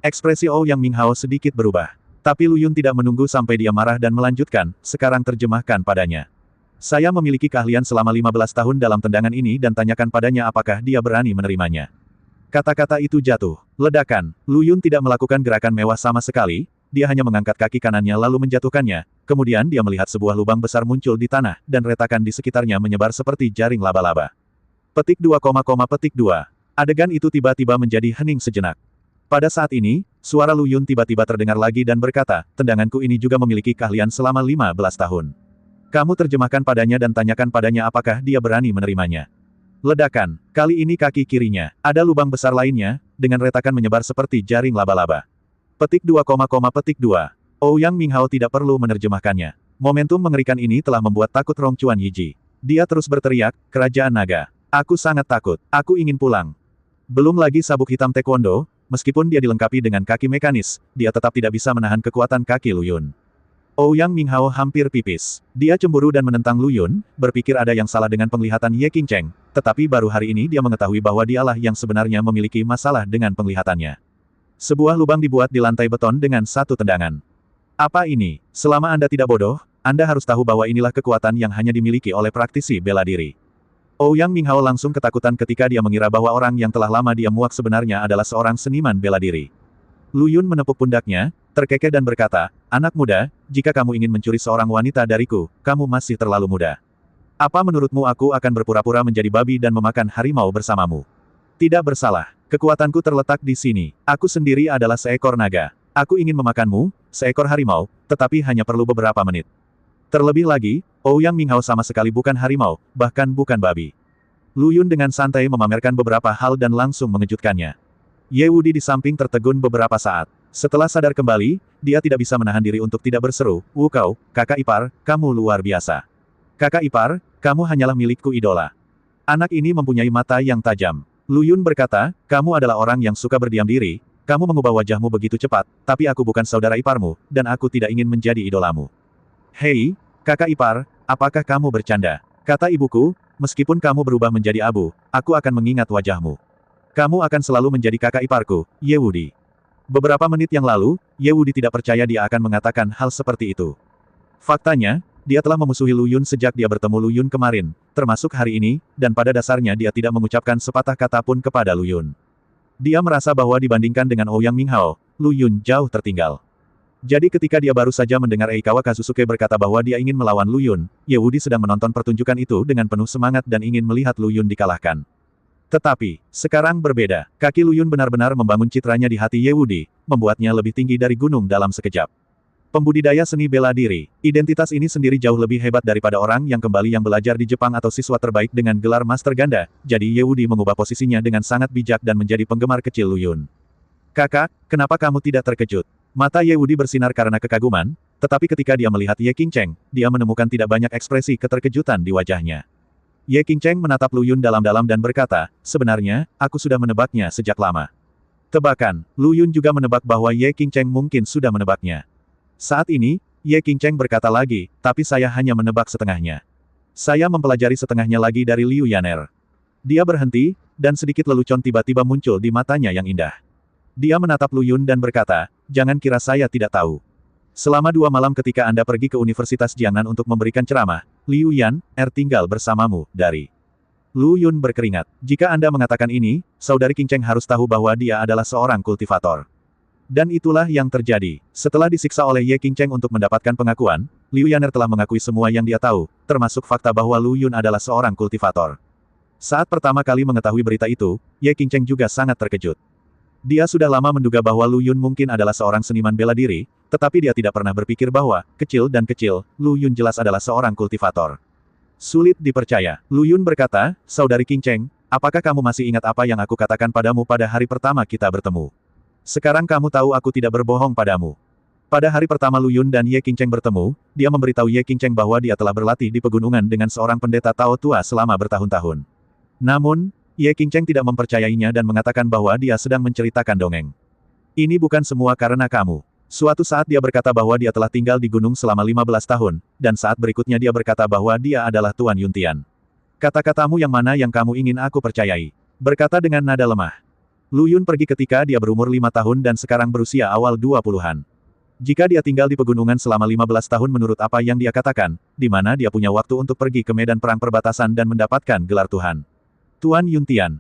Ekspresi Ouyang Minghao sedikit berubah. Tapi Lu Yun tidak menunggu sampai dia marah dan melanjutkan, sekarang terjemahkan padanya. Saya memiliki keahlian selama 15 tahun dalam tendangan ini dan tanyakan padanya apakah dia berani menerimanya. Kata-kata itu jatuh. Ledakan. Lu Yun tidak melakukan gerakan mewah sama sekali, dia hanya mengangkat kaki kanannya lalu menjatuhkannya, kemudian dia melihat sebuah lubang besar muncul di tanah, dan retakan di sekitarnya menyebar seperti jaring laba-laba. Petik 2, petik 2. Adegan itu tiba-tiba menjadi hening sejenak. Pada saat ini, suara Lu Yun tiba-tiba terdengar lagi dan berkata, tendanganku ini juga memiliki keahlian selama 15 tahun. Kamu terjemahkan padanya dan tanyakan padanya apakah dia berani menerimanya. Ledakan. Kali ini kaki kirinya. Ada lubang besar lainnya, dengan retakan menyebar seperti jaring laba-laba. Petik 2, petik 2. Ouyang Minghao tidak perlu menerjemahkannya. Momentum mengerikan ini telah membuat takut Rong Chuan Yiji. Dia terus berteriak, kerajaan naga. Aku sangat takut. Aku ingin pulang. Belum lagi sabuk hitam taekwondo. Meskipun dia dilengkapi dengan kaki mekanis, dia tetap tidak bisa menahan kekuatan kaki Lu Yun. Ouyang Minghao hampir pipis. Dia cemburu dan menentang Lu Yun, berpikir ada yang salah dengan penglihatan Ye Qingcheng, tetapi baru hari ini dia mengetahui bahwa dialah yang sebenarnya memiliki masalah dengan penglihatannya. Sebuah lubang dibuat di lantai beton dengan satu tendangan. Apa ini? Selama Anda tidak bodoh, Anda harus tahu bahwa inilah kekuatan yang hanya dimiliki oleh praktisi bela diri. Ouyang Minghao langsung ketakutan ketika dia mengira bahwa orang yang telah lama dia muak sebenarnya adalah seorang seniman bela diri. Lu Yun menepuk pundaknya, terkekeh dan berkata, anak muda, jika kamu ingin mencuri seorang wanita dariku, kamu masih terlalu muda. Apa menurutmu aku akan berpura-pura menjadi babi dan memakan harimau bersamamu? Tidak bersalah. Kekuatanku terletak di sini. Aku sendiri adalah seekor naga. Aku ingin memakanmu, seekor harimau, tetapi hanya perlu beberapa menit. Terlebih lagi, Ouyang Minghao sama sekali bukan harimau, bahkan bukan babi. Lu Yun dengan santai memamerkan beberapa hal dan langsung mengejutkannya. Ye Wudi di samping tertegun beberapa saat. Setelah sadar kembali, dia tidak bisa menahan diri untuk tidak berseru, Wu Kau, kakak ipar, kamu luar biasa. Kakak ipar, kamu hanyalah milikku idola. Anak ini mempunyai mata yang tajam. Lu Yun berkata, kamu adalah orang yang suka berdiam diri, kamu mengubah wajahmu begitu cepat, tapi aku bukan saudara iparmu, dan aku tidak ingin menjadi idolamu. Hei, kakak ipar, apakah kamu bercanda? Kata ibuku, meskipun kamu berubah menjadi abu, aku akan mengingat wajahmu. Kamu akan selalu menjadi kakak iparku, Ye Wudi. Beberapa menit yang lalu, Ye Wudi tidak percaya dia akan mengatakan hal seperti itu. Faktanya, dia telah memusuhi Lu Yun sejak dia bertemu Lu Yun kemarin, termasuk hari ini, dan pada dasarnya dia tidak mengucapkan sepatah kata pun kepada Lu Yun. Dia merasa bahwa dibandingkan dengan Ouyang Minghao, Lu Yun jauh tertinggal. Jadi ketika dia baru saja mendengar Eikawa Kazusuke berkata bahwa dia ingin melawan Lu Yun, Ye Wudi sedang menonton pertunjukan itu dengan penuh semangat dan ingin melihat Lu Yun dikalahkan. Tetapi, sekarang berbeda. Kaki Lu Yun benar-benar membangun citranya di hati Ye Wudi, membuatnya lebih tinggi dari gunung dalam sekejap. Pembudidaya seni bela diri. Identitas ini sendiri jauh lebih hebat daripada orang yang kembali yang belajar di Jepang atau siswa terbaik dengan gelar Master Ganda, jadi Ye Wudi mengubah posisinya dengan sangat bijak dan menjadi penggemar kecil Lu Yun. Kakak, kenapa kamu tidak terkejut? Mata Ye Wudi bersinar karena kekaguman, tetapi ketika dia melihat Ye Qingcheng, dia menemukan tidak banyak ekspresi keterkejutan di wajahnya. Ye Qingcheng menatap Lu Yun dalam-dalam dan berkata, sebenarnya, aku sudah menebaknya sejak lama. Tebakan, Lu Yun juga menebak bahwa Ye Qingcheng mungkin sudah menebaknya. Saat ini, Ye Qingcheng berkata lagi, tapi saya hanya menebak setengahnya. Saya mempelajari setengahnya lagi dari Liu Yaner. Dia berhenti, dan sedikit lelucon tiba-tiba muncul di matanya yang indah. Dia menatap Lu Yun dan berkata, jangan kira saya tidak tahu. Selama 2 malam ketika Anda pergi ke Universitas Jiangnan untuk memberikan ceramah, Liu Yan, tinggal bersamamu, dari. Lu Yun berkeringat. Jika Anda mengatakan ini, saudari Qing Cheng harus tahu bahwa dia adalah seorang kultivator. Dan itulah yang terjadi. Setelah disiksa oleh Ye Qing Cheng untuk mendapatkan pengakuan, Liu Yaner telah mengakui semua yang dia tahu, termasuk fakta bahwa Lu Yun adalah seorang kultivator. Saat pertama kali mengetahui berita itu, Ye Qing Cheng juga sangat terkejut. Dia sudah lama menduga bahwa Lu Yun mungkin adalah seorang seniman bela diri, tetapi dia tidak pernah berpikir bahwa, kecil, Lu Yun jelas adalah seorang kultivator. Sulit dipercaya. Lu Yun berkata, saudari Qing Cheng, apakah kamu masih ingat apa yang aku katakan padamu pada hari pertama kita bertemu? Sekarang kamu tahu aku tidak berbohong padamu. Pada hari pertama Lu Yun dan Ye Qing Cheng bertemu, dia memberitahu Ye Qing Cheng bahwa dia telah berlatih di pegunungan dengan seorang pendeta Tao tua selama bertahun-tahun. Namun, Ye Qing Cheng tidak mempercayainya dan mengatakan bahwa dia sedang menceritakan dongeng. Ini bukan semua karena kamu. Suatu saat dia berkata bahwa dia telah tinggal di gunung selama 15 tahun, dan saat berikutnya dia berkata bahwa dia adalah Tuan Yuntian. Kata-katamu yang mana yang kamu ingin aku percayai? Berkata dengan nada lemah. Lu Yun pergi ketika dia berumur 5 tahun dan sekarang berusia awal 20-an. Jika dia tinggal di pegunungan selama 15 tahun menurut apa yang dia katakan, di mana dia punya waktu untuk pergi ke medan perang perbatasan dan mendapatkan gelar Tuhan. Tuan Yuntian.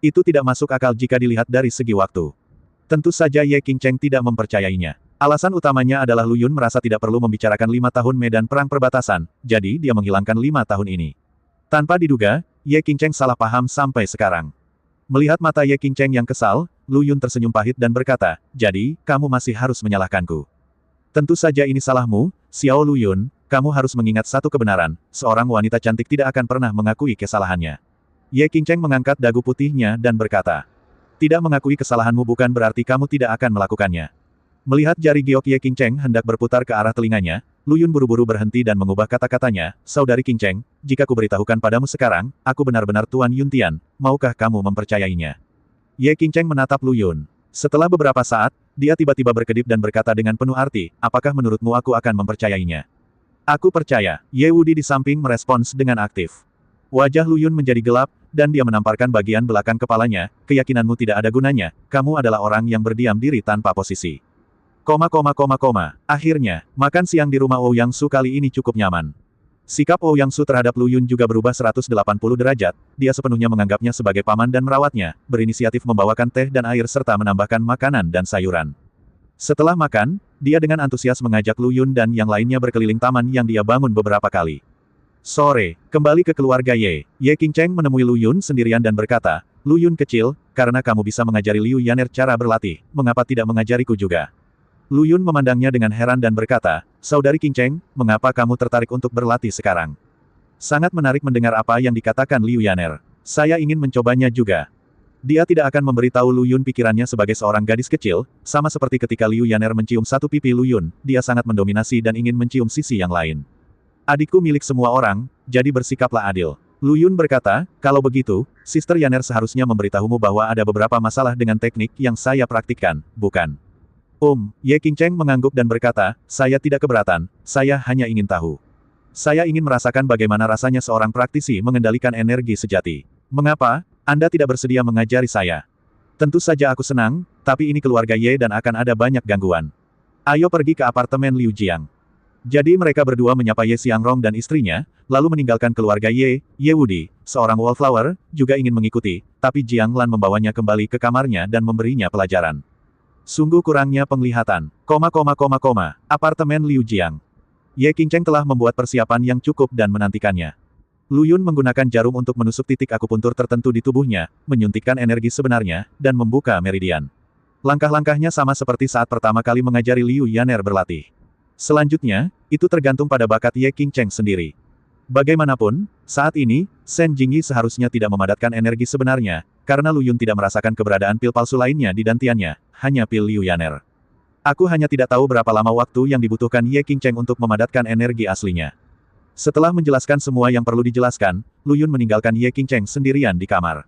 Itu tidak masuk akal jika dilihat dari segi waktu. Tentu saja Ye Qing Cheng tidak mempercayainya. Alasan utamanya adalah Lu Yun merasa tidak perlu membicarakan 5 tahun medan perang perbatasan, jadi dia menghilangkan 5 tahun ini. Tanpa diduga, Ye Qing Cheng salah paham sampai sekarang. Melihat mata Ye Qing Cheng yang kesal, Lu Yun tersenyum pahit dan berkata, jadi, kamu masih harus menyalahkanku. Tentu saja ini salahmu, Xiao Lu Yun, kamu harus mengingat satu kebenaran, seorang wanita cantik tidak akan pernah mengakui kesalahannya. Ye Qing Cheng mengangkat dagu putihnya dan berkata, tidak mengakui kesalahanmu bukan berarti kamu tidak akan melakukannya. Melihat jari giok Ye Qing Cheng hendak berputar ke arah telinganya, Lu Yun buru-buru berhenti dan mengubah kata-katanya, saudari Qing Cheng, jika kuberitahukan padamu sekarang, aku benar-benar Tuan Yuntian, maukah kamu mempercayainya? Ye Qing Cheng menatap Lu Yun. Setelah beberapa saat, dia tiba-tiba berkedip dan berkata dengan penuh arti, apakah menurutmu aku akan mempercayainya? Aku percaya, Ye Wudi di samping merespons dengan aktif. Wajah Lu Yun menjadi gelap, dan dia menamparkan bagian belakang kepalanya, keyakinanmu tidak ada gunanya, kamu adalah orang yang berdiam diri tanpa posisi. Akhirnya, makan siang di rumah Ouyang Su kali ini cukup nyaman. Sikap Ouyang Su terhadap Lu Yun juga berubah 180 derajat, dia sepenuhnya menganggapnya sebagai paman dan merawatnya, berinisiatif membawakan teh dan air serta menambahkan makanan dan sayuran. Setelah makan, dia dengan antusias mengajak Lu Yun dan yang lainnya berkeliling taman yang dia bangun beberapa kali. Sore, kembali ke keluarga Ye. Ye Qing Cheng menemui Lu Yun sendirian dan berkata, Lu Yun kecil, karena kamu bisa mengajari Liu Yaner cara berlatih, mengapa tidak mengajariku juga? Lu Yun memandangnya dengan heran dan berkata, saudari Qing Cheng, mengapa kamu tertarik untuk berlatih sekarang? Sangat menarik mendengar apa yang dikatakan Liu Yaner. Saya ingin mencobanya juga. Dia tidak akan memberitahu Lu Yun pikirannya sebagai seorang gadis kecil, sama seperti ketika Liu Yaner mencium satu pipi Lu Yun, dia sangat mendominasi dan ingin mencium sisi yang lain. Adikku milik semua orang, jadi bersikaplah adil. Lu Yun berkata, kalau begitu, Sister Yaner seharusnya memberitahumu bahwa ada beberapa masalah dengan teknik yang saya praktikkan, bukan? Ye Qing Cheng mengangguk dan berkata, saya tidak keberatan, saya hanya ingin tahu. Saya ingin merasakan bagaimana rasanya seorang praktisi mengendalikan energi sejati. Mengapa, Anda tidak bersedia mengajari saya? Tentu saja aku senang, tapi ini keluarga Ye dan akan ada banyak gangguan. Ayo pergi ke apartemen Liu Jiang. Jadi mereka berdua menyapa Ye Xiangrong dan istrinya, lalu meninggalkan keluarga Ye Wudi, seorang wallflower, juga ingin mengikuti, tapi Jiang Lan membawanya kembali ke kamarnya dan memberinya pelajaran. Sungguh kurangnya penglihatan. Apartemen Liu Jiang. Ye Qing Cheng telah membuat persiapan yang cukup dan menantikannya. Lu Yun menggunakan jarum untuk menusuk titik akupuntur tertentu di tubuhnya, menyuntikkan energi sebenarnya, dan membuka meridian. Langkah-langkahnya sama seperti saat pertama kali mengajari Liu Yaner berlatih. Selanjutnya, itu tergantung pada bakat Ye Qing Cheng sendiri. Bagaimanapun, saat ini, Shen Jingyi seharusnya tidak memadatkan energi sebenarnya, karena Lu Yun tidak merasakan keberadaan pil palsu lainnya di dantiannya, hanya pil Liu Yaner. Aku hanya tidak tahu berapa lama waktu yang dibutuhkan Ye Qing Cheng untuk memadatkan energi aslinya. Setelah menjelaskan semua yang perlu dijelaskan, Lu Yun meninggalkan Ye Qing Cheng sendirian di kamar.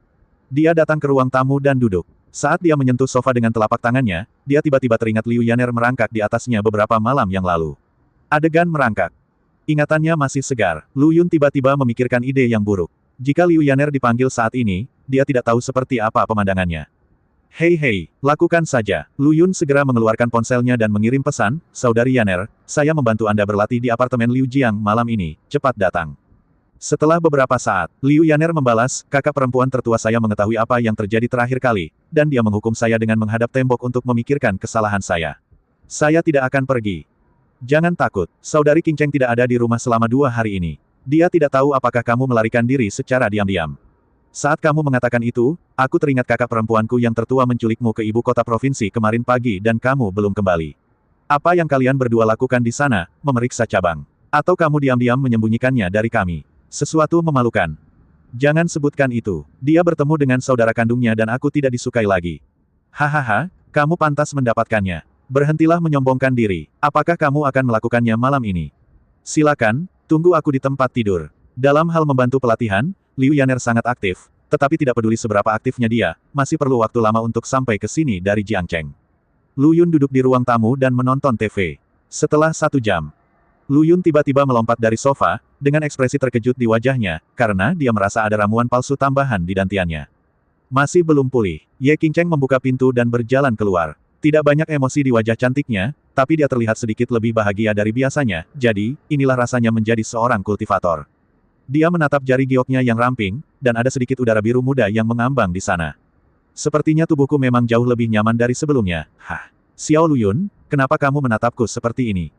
Dia datang ke ruang tamu dan duduk. Saat dia menyentuh sofa dengan telapak tangannya, dia tiba-tiba teringat Liu Yaner merangkak di atasnya beberapa malam yang lalu. Adegan merangkak. Ingatannya masih segar. Lu Yun tiba-tiba memikirkan ide yang buruk. Jika Liu Yaner dipanggil saat ini, dia tidak tahu seperti apa pemandangannya. Hei, lakukan saja. Lu Yun segera mengeluarkan ponselnya dan mengirim pesan, Saudari Yaner, saya membantu Anda berlatih di apartemen Liu Jiang malam ini, cepat datang. Setelah beberapa saat, Liu Yaner membalas, kakak perempuan tertua saya mengetahui apa yang terjadi terakhir kali, dan dia menghukum saya dengan menghadap tembok untuk memikirkan kesalahan saya. Saya tidak akan pergi. Jangan takut, Saudari Qing Cheng tidak ada di rumah selama 2 hari ini. Dia tidak tahu apakah kamu melarikan diri secara diam-diam. Saat kamu mengatakan itu, aku teringat kakak perempuanku yang tertua menculikmu ke ibu kota provinsi kemarin pagi dan kamu belum kembali. Apa yang kalian berdua lakukan di sana, memeriksa cabang? Atau kamu diam-diam menyembunyikannya dari kami? Sesuatu memalukan. Jangan sebutkan itu. Dia bertemu dengan saudara kandungnya dan aku tidak disukai lagi. Hahaha, kamu pantas mendapatkannya. Berhentilah menyombongkan diri. Apakah kamu akan melakukannya malam ini? Silakan, tunggu aku di tempat tidur. Dalam hal membantu pelatihan, Liu Yaner sangat aktif, tetapi tidak peduli seberapa aktifnya dia, masih perlu waktu lama untuk sampai ke sini dari Jiangcheng. Lu Yun duduk di ruang tamu dan menonton TV. Setelah 1 jam, Lu Yun tiba-tiba melompat dari sofa, dengan ekspresi terkejut di wajahnya, karena dia merasa ada ramuan palsu tambahan di dantiannya. Masih belum pulih, Ye Qingcheng membuka pintu dan berjalan keluar. Tidak banyak emosi di wajah cantiknya, tapi dia terlihat sedikit lebih bahagia dari biasanya, jadi, inilah rasanya menjadi seorang kultivator. Dia menatap jari gioknya yang ramping, dan ada sedikit udara biru muda yang mengambang di sana. Sepertinya tubuhku memang jauh lebih nyaman dari sebelumnya. Hah? Xiao Luyun, kenapa kamu menatapku seperti ini?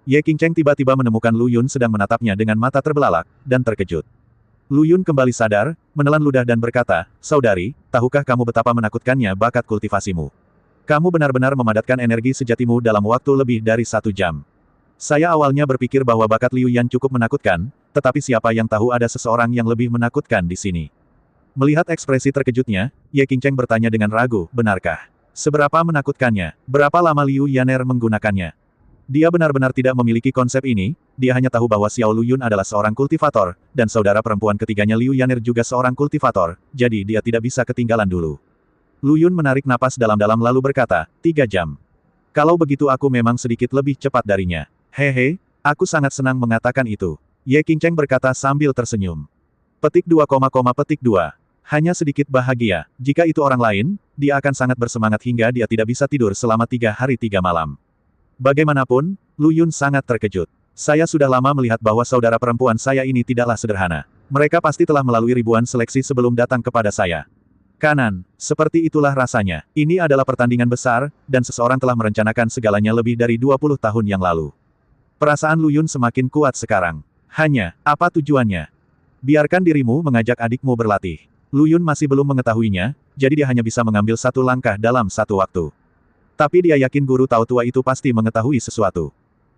Ye Qingcheng tiba-tiba menemukan Lu Yun sedang menatapnya dengan mata terbelalak, dan terkejut. Lu Yun kembali sadar, menelan ludah dan berkata, Saudari, tahukah kamu betapa menakutkannya bakat kultivasimu? Kamu benar-benar memadatkan energi sejatimu dalam waktu lebih dari 1 jam. Saya awalnya berpikir bahwa bakat Liu Yan cukup menakutkan, tetapi siapa yang tahu ada seseorang yang lebih menakutkan di sini. Melihat ekspresi terkejutnya, Ye Qingcheng bertanya dengan ragu, benarkah? Seberapa menakutkannya? Berapa lama Liu Yaner menggunakannya? Dia benar-benar tidak memiliki konsep ini, dia hanya tahu bahwa Xiao Luyun adalah seorang kultivator, dan saudara perempuan ketiganya Liu Yaner juga seorang kultivator, jadi dia tidak bisa ketinggalan dulu. Lu Yun menarik napas dalam-dalam lalu berkata, 3 jam. Kalau begitu aku memang sedikit lebih cepat darinya. Hehe, aku sangat senang mengatakan itu. Ye Qingcheng berkata sambil tersenyum. Petik 2, petik 2. Hanya sedikit bahagia. Jika itu orang lain, dia akan sangat bersemangat hingga dia tidak bisa tidur selama 3 hari 3 malam. Bagaimanapun, Lu Yun sangat terkejut. Saya sudah lama melihat bahwa saudara perempuan saya ini tidaklah sederhana. Mereka pasti telah melalui ribuan seleksi sebelum datang kepada saya. Kanan, seperti itulah rasanya. Ini adalah pertandingan besar, dan seseorang telah merencanakan segalanya lebih dari 20 tahun yang lalu. Perasaan Lu Yun semakin kuat sekarang. Hanya, apa tujuannya? Biarkan dirimu mengajak adikmu berlatih. Lu Yun masih belum mengetahuinya, jadi dia hanya bisa mengambil 1 langkah dalam 1 waktu. Tapi dia yakin guru Tao tua itu pasti mengetahui sesuatu.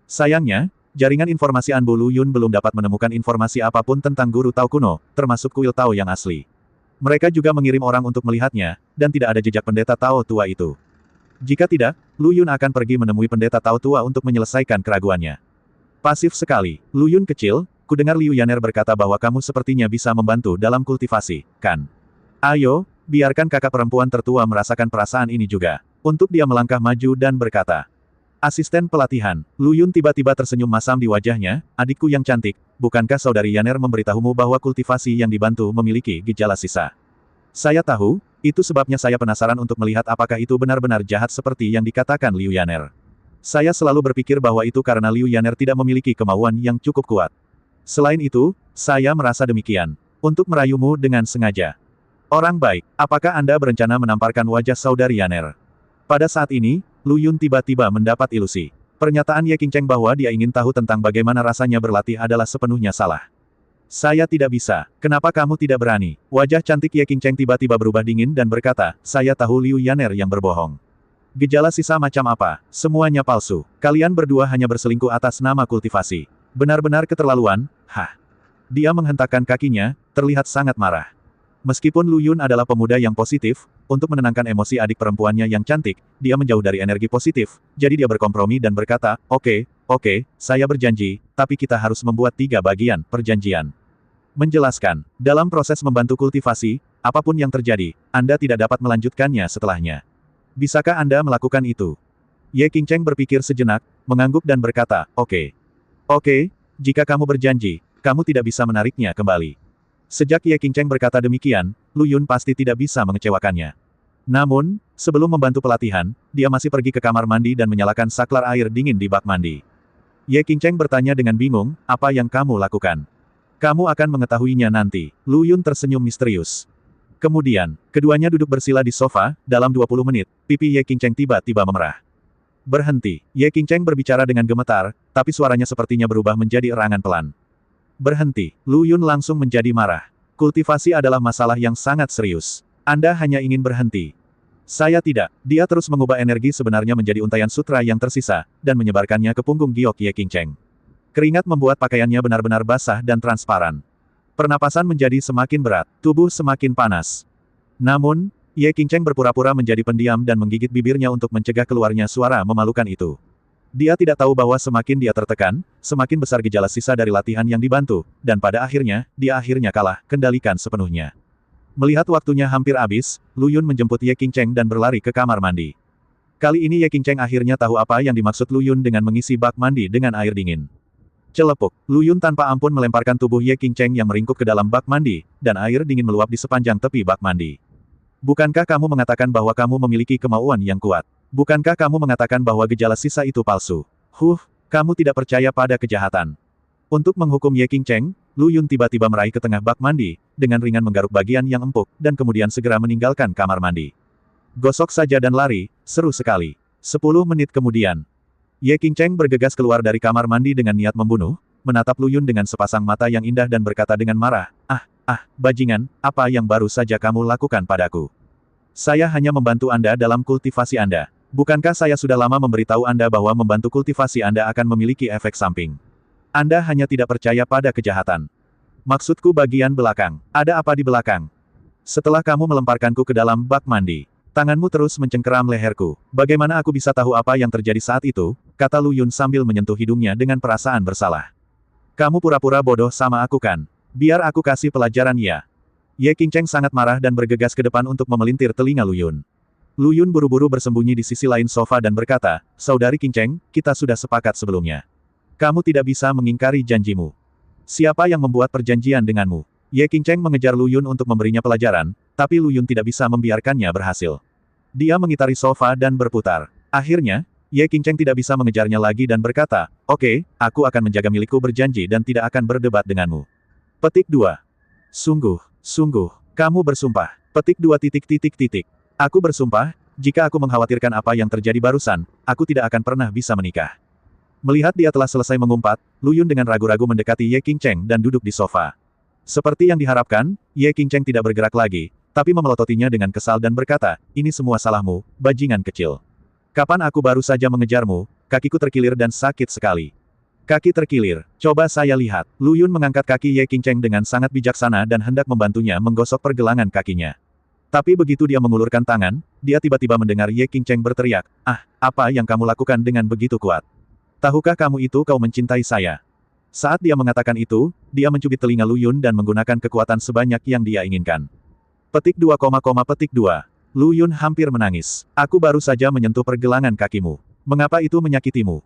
Sayangnya, jaringan informasi Anbu Lu Yun belum dapat menemukan informasi apapun tentang guru Tao kuno, termasuk kuil Tao yang asli. Mereka juga mengirim orang untuk melihatnya, dan tidak ada jejak pendeta Tao tua itu. Jika tidak, Lu Yun akan pergi menemui pendeta Tao tua untuk menyelesaikan keraguannya. Pasif sekali, Lu Yun kecil, kudengar Liu Yaner berkata bahwa kamu sepertinya bisa membantu dalam kultivasi, kan? Ayo, biarkan kakak perempuan tertua merasakan perasaan ini juga. Untuk dia melangkah maju dan berkata. Asisten pelatihan, Lu Yun tiba-tiba tersenyum masam di wajahnya, adikku yang cantik, bukankah saudari Yaner memberitahumu bahwa kultivasi yang dibantu memiliki gejala sisa? Saya tahu, itu sebabnya saya penasaran untuk melihat apakah itu benar-benar jahat seperti yang dikatakan Liu Yaner. Saya selalu berpikir bahwa itu karena Liu Yaner tidak memiliki kemauan yang cukup kuat. Selain itu, saya merasa demikian. Untuk merayumu dengan sengaja. Orang baik, apakah Anda berencana menamparkan wajah saudari Yaner? Pada saat ini, Lu Yun tiba-tiba mendapat ilusi. Pernyataan Ye Qingcheng bahwa dia ingin tahu tentang bagaimana rasanya berlatih adalah sepenuhnya salah. Saya tidak bisa. Kenapa kamu tidak berani? Wajah cantik Ye Qingcheng tiba-tiba berubah dingin dan berkata, saya tahu Liu Yaner yang berbohong. Gejala sisa macam apa? Semuanya palsu. Kalian berdua hanya berselingkuh atas nama kultivasi. Benar-benar keterlaluan, hah? Dia menghentakkan kakinya, terlihat sangat marah. Meskipun Lu Yun adalah pemuda yang positif, untuk menenangkan emosi adik perempuannya yang cantik, dia menjauh dari energi positif, jadi dia berkompromi dan berkata, oke, saya berjanji, tapi kita harus membuat 3 bagian perjanjian. Menjelaskan, dalam proses membantu kultivasi, apapun yang terjadi, Anda tidak dapat melanjutkannya setelahnya. Bisakah Anda melakukan itu? Ye Qingcheng berpikir sejenak, mengangguk dan berkata, oke, jika kamu berjanji, kamu tidak bisa menariknya kembali. Sejak Ye Qingcheng berkata demikian, Lu Yun pasti tidak bisa mengecewakannya. Namun, Sebelum membantu pelatihan, dia masih pergi ke kamar mandi dan menyalakan saklar air dingin di bak mandi. Ye Qingcheng bertanya dengan bingung, apa yang kamu lakukan? Kamu akan mengetahuinya nanti. Lu Yun tersenyum misterius. Kemudian, keduanya duduk bersila di sofa, dalam 20 menit, pipi Ye Qingcheng tiba-tiba memerah. Berhenti. Ye Qingcheng berbicara dengan gemetar, tapi suaranya sepertinya berubah menjadi erangan pelan. Berhenti. Lu Yun langsung menjadi marah. Kultivasi adalah masalah yang sangat serius. Anda hanya ingin berhenti. Saya tidak. Dia terus mengubah energi sebenarnya menjadi untaian sutra yang tersisa, dan menyebarkannya ke punggung giok Ye Qingcheng. Keringat membuat pakaiannya benar-benar basah dan transparan. Pernapasan menjadi semakin berat, tubuh semakin panas. Namun, Ye Qingcheng berpura-pura menjadi pendiam dan menggigit bibirnya untuk mencegah keluarnya suara memalukan itu. Dia tidak tahu bahwa semakin dia tertekan, semakin besar gejala sisa dari latihan yang dibantu, dan pada akhirnya, dia akhirnya kalah, kendalikan sepenuhnya. Melihat waktunya hampir habis, Lu Yun menjemput Ye Qingcheng dan berlari ke kamar mandi. Kali ini Ye Qingcheng akhirnya tahu apa yang dimaksud Lu Yun dengan mengisi bak mandi dengan air dingin. Celepuk, Lu Yun tanpa ampun melemparkan tubuh Ye Qingcheng yang meringkuk ke dalam bak mandi, dan air dingin meluap di sepanjang tepi bak mandi. Bukankah kamu mengatakan bahwa kamu memiliki kemauan yang kuat? Bukankah kamu mengatakan bahwa gejala sisa itu palsu? Kamu tidak percaya pada kejahatan. Untuk menghukum Ye Qingcheng, Lu Yun tiba-tiba meraih ke tengah bak mandi, dengan ringan menggaruk bagian yang empuk, dan kemudian segera meninggalkan kamar mandi. Gosok saja dan lari, seru sekali. 10 menit kemudian, Ye Qingcheng bergegas keluar dari kamar mandi dengan niat membunuh, menatap Lu Yun dengan sepasang mata yang indah dan berkata dengan marah, bajingan, apa yang baru saja kamu lakukan padaku? Saya hanya membantu Anda dalam kultivasi Anda. Bukankah saya sudah lama memberitahu Anda bahwa membantu kultivasi Anda akan memiliki efek samping? Anda hanya tidak percaya pada kejahatan. Maksudku bagian belakang. Ada apa di belakang? Setelah kamu melemparkanku ke dalam bak mandi, tanganmu terus mencengkeram leherku. Bagaimana aku bisa tahu apa yang terjadi saat itu? Kata Lu Yun sambil menyentuh hidungnya dengan perasaan bersalah. Kamu pura-pura bodoh sama aku kan? Biar aku kasih pelajaran ya. Ye Qingcheng sangat marah dan bergegas ke depan untuk memelintir telinga Lu Yun. Lu Yun buru-buru bersembunyi di sisi lain sofa dan berkata, Saudari Qingcheng, kita sudah sepakat sebelumnya. Kamu tidak bisa mengingkari janjimu. Siapa yang membuat perjanjian denganmu? Ye Qingcheng mengejar Lu Yun untuk memberinya pelajaran, tapi Lu Yun tidak bisa membiarkannya berhasil. Dia mengitari sofa dan berputar. Akhirnya, Ye Qingcheng tidak bisa mengejarnya lagi dan berkata, Oke, aku akan menjaga milikku berjanji dan tidak akan berdebat denganmu. Petik 2. Sungguh, kamu bersumpah. Petik 2. Aku bersumpah, jika aku mengkhawatirkan apa yang terjadi barusan, aku tidak akan pernah bisa menikah. Melihat dia telah selesai mengumpat, Lu Yun dengan ragu-ragu mendekati Ye Qingcheng dan duduk di sofa. Seperti yang diharapkan, Ye Qingcheng tidak bergerak lagi, tapi memelototinya dengan kesal dan berkata, ini semua salahmu, bajingan kecil. Kapan aku baru saja mengejarmu, kakiku terkilir dan sakit sekali. Kaki terkilir, coba saya lihat. Lu Yun mengangkat kaki Ye Qingcheng dengan sangat bijaksana dan hendak membantunya menggosok pergelangan kakinya. Tapi begitu dia mengulurkan tangan, dia tiba-tiba mendengar Ye Qingcheng berteriak, apa yang kamu lakukan dengan begitu kuat? Tahukah kamu itu kau mencintai saya? Saat dia mengatakan itu, dia mencubit telinga Lu Yun dan menggunakan kekuatan sebanyak yang dia inginkan. Petik 2, petik 2. Lu Yun hampir menangis. Aku baru saja menyentuh pergelangan kakimu. Mengapa itu menyakitimu?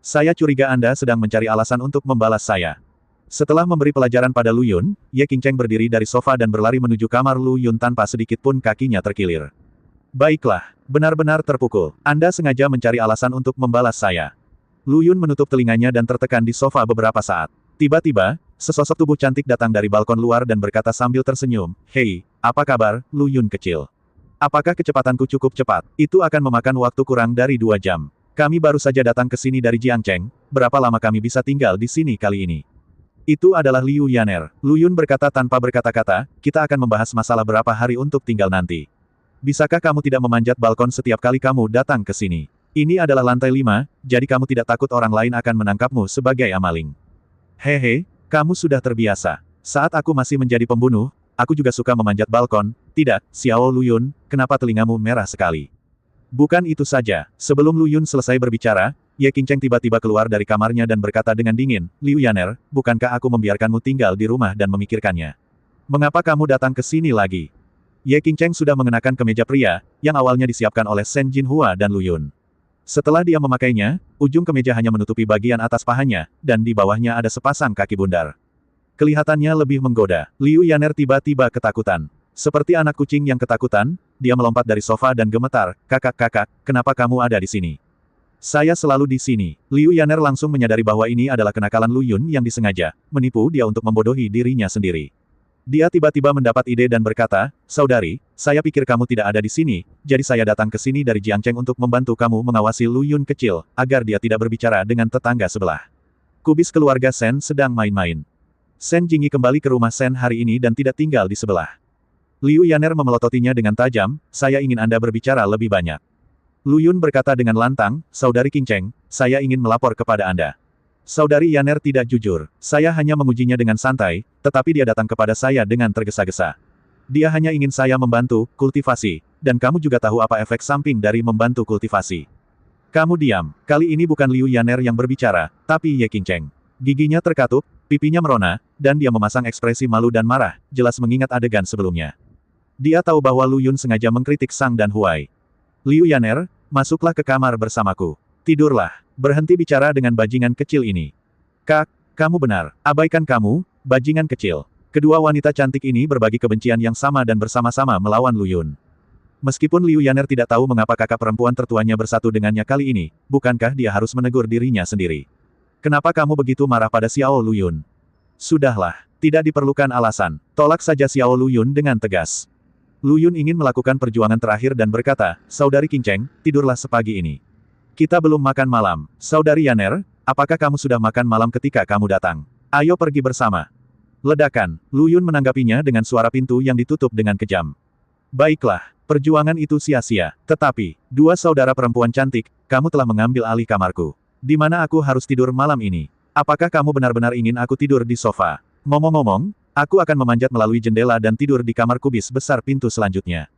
Saya curiga Anda sedang mencari alasan untuk membalas saya. Setelah memberi pelajaran pada Lu Yun, Ye Qingcheng berdiri dari sofa dan berlari menuju kamar Lu Yun tanpa sedikit pun kakinya terkilir. Baiklah, benar-benar terpukul. Anda sengaja mencari alasan untuk membalas saya. Lu Yun menutup telinganya dan tertekan di sofa beberapa saat. Tiba-tiba, sesosok tubuh cantik datang dari balkon luar dan berkata sambil tersenyum, Hei, apa kabar, Lu Yun kecil? Apakah kecepatanku cukup cepat? Itu akan memakan waktu kurang dari 2 jam. Kami baru saja datang ke sini dari Jiangcheng, berapa lama kami bisa tinggal di sini kali ini? Itu adalah Liu Yaner. Lu Yun berkata tanpa berkata-kata, kita akan membahas masalah berapa hari untuk tinggal nanti. Bisakah kamu tidak memanjat balkon setiap kali kamu datang ke sini? Ini adalah lantai 5, jadi kamu tidak takut orang lain akan menangkapmu sebagai amaling. Hehe, kamu sudah terbiasa. Saat aku masih menjadi pembunuh, aku juga suka memanjat balkon. Tidak, Xiao Lu Yun, kenapa telingamu merah sekali? Bukan itu saja, sebelum Lu Yun selesai berbicara, Ye Qingcheng tiba-tiba keluar dari kamarnya dan berkata dengan dingin, Liu Yaner, bukankah aku membiarkanmu tinggal di rumah dan memikirkannya? Mengapa kamu datang ke sini lagi? Ye Qingcheng sudah mengenakan kemeja pria, yang awalnya disiapkan oleh Shen Jinhua dan Lu Yun. Setelah dia memakainya, ujung kemeja hanya menutupi bagian atas pahanya, dan di bawahnya ada sepasang kaki bundar. Kelihatannya lebih menggoda. Liu Yaner tiba-tiba ketakutan. Seperti anak kucing yang ketakutan, dia melompat dari sofa dan gemetar, "Kakak-kakak, kenapa kamu ada di sini?" "Saya selalu di sini." Liu Yaner langsung menyadari bahwa ini adalah kenakalan Lu Yun yang disengaja, menipu dia untuk membodohi dirinya sendiri. Dia tiba-tiba mendapat ide dan berkata, "Saudari, saya pikir kamu tidak ada di sini, jadi saya datang ke sini dari Jiangcheng untuk membantu kamu mengawasi Lu Yun kecil, agar dia tidak berbicara dengan tetangga sebelah." Kubis keluarga Sen sedang main-main. Sen Jingyi kembali ke rumah Sen hari ini dan tidak tinggal di sebelah. Liu Yaner memelototinya dengan tajam, "Saya ingin Anda berbicara lebih banyak." Lu Yun berkata dengan lantang, "Saudari Qingcheng, saya ingin melapor kepada Anda." Saudari Yaner tidak jujur. Saya hanya mengujinya dengan santai, tetapi dia datang kepada saya dengan tergesa-gesa. Dia hanya ingin saya membantu kultivasi, dan kamu juga tahu apa efek samping dari membantu kultivasi. Kamu diam. Kali ini bukan Liu Yaner yang berbicara, tapi Ye Qingcheng. Giginya terkatup, pipinya merona, dan dia memasang ekspresi malu dan marah, jelas mengingat adegan sebelumnya. Dia tahu bahwa Lu Yun sengaja mengkritik Sang dan Huai. "Liu Yaner, masuklah ke kamar bersamaku. Tidurlah. Berhenti bicara dengan bajingan kecil ini." "Kak, kamu benar. Abaikan kamu, bajingan kecil." Kedua wanita cantik ini berbagi kebencian yang sama dan bersama-sama melawan Lu Yun. Meskipun Liu Yaner tidak tahu mengapa kakak perempuan tertuanya bersatu dengannya kali ini, bukankah dia harus menegur dirinya sendiri? "Kenapa kamu begitu marah pada Xiao Lu Yun?" "Sudahlah, tidak diperlukan alasan. Tolak saja Xiao Lu Yun dengan tegas." Lu Yun ingin melakukan perjuangan terakhir dan berkata, "Saudari Qingcheng, tidurlah sepagi ini. Kita belum makan malam. Saudari Yaner, apakah kamu sudah makan malam ketika kamu datang? Ayo pergi bersama." Ledakan. Lu Yun menanggapinya dengan suara pintu yang ditutup dengan kejam. "Baiklah, perjuangan itu sia-sia. Tetapi, dua saudara perempuan cantik, kamu telah mengambil alih kamarku. Di mana aku harus tidur malam ini? Apakah kamu benar-benar ingin aku tidur di sofa? Ngomong-ngomong, aku akan memanjat melalui jendela dan tidur di kamar kubis besar pintu selanjutnya."